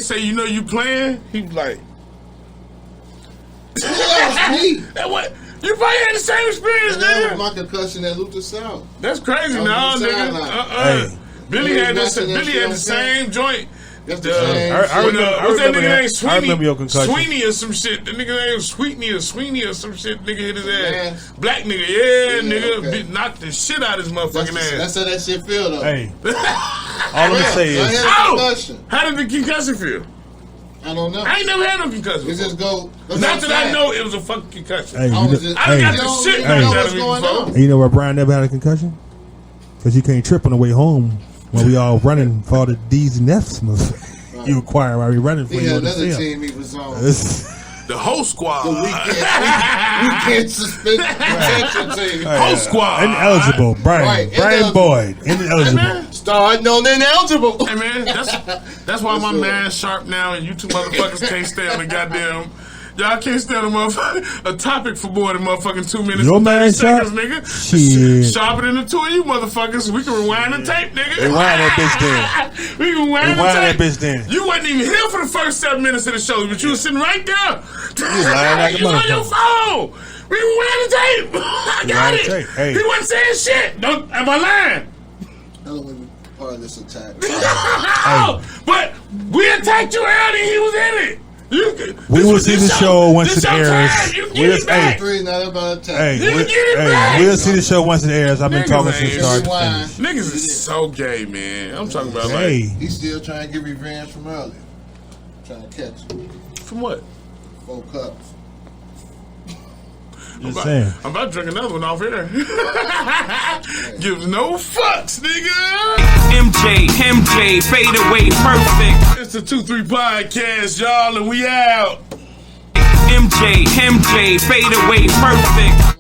say you know you playing. He was like, that was me. That what? You probably had the same experience, That nigga. was my concussion at Luther South. That's crazy, now, nigga. Billy had the same joint. That's the same. I remember name? that. I remember your concussion. Sweeney or some shit. The nigga name Sweeney or some shit. Nigga hit his ass. Black nigga, yeah, nigga. Okay. Knocked the shit out of his motherfucking ass. That's how that shit feel though. Hey, all I'm gonna say I is, had a concussion. How did the concussion feel? I don't know. I ain't never had no concussion. It just go. Not that I know it was a fucking concussion. Hey, I was just. I got you the don't shit even knocked know out what's of me going before. on. you know why Brian never had a concussion? Because he can't trip on the way home when we all running for all the D's and F's. You require while we running for He you had on the another field. team he was on. The whole squad. The weekend suspended protection team. Whole squad. Ineligible. Brian Right, Boyd. Ineligible. Starting on ineligible. Hey man, that's why my man's sharp now, and you two motherfuckers can't stay on the goddamn. Y'all can't stay on a topic for more than motherfucking 2 minutes Your and 30 man seconds, sharp? nigga. Shit. Sharper than the two of you motherfuckers. We can rewind the tape, nigga. Rewind that bitch then. We can rewind the Rewind tape. that bitch then. You wasn't even here for the first 7 minutes of the show, but you was sitting right there. You lying like a You on your motherfucker. phone. We rewind the tape. I got Rewind it. the tape. Hey. He wasn't saying shit. Am I lying? I don't want to be part of this attack. But we attacked you early. He was in it. We will see the show once it airs. Three, not about attack. We'll see the show once it airs. I've been talking since start to finish. Niggas is so gay, man. I'm talking about Hey. like. He's still trying to get revenge from earlier. Trying to catch him. From what? 4 cups. Just saying. I'm about to drink another one off here. Gives no fucks, nigga. MJ, fade away perfect. It's the 2-3 podcast, y'all, and we out. MJ, fade away perfect.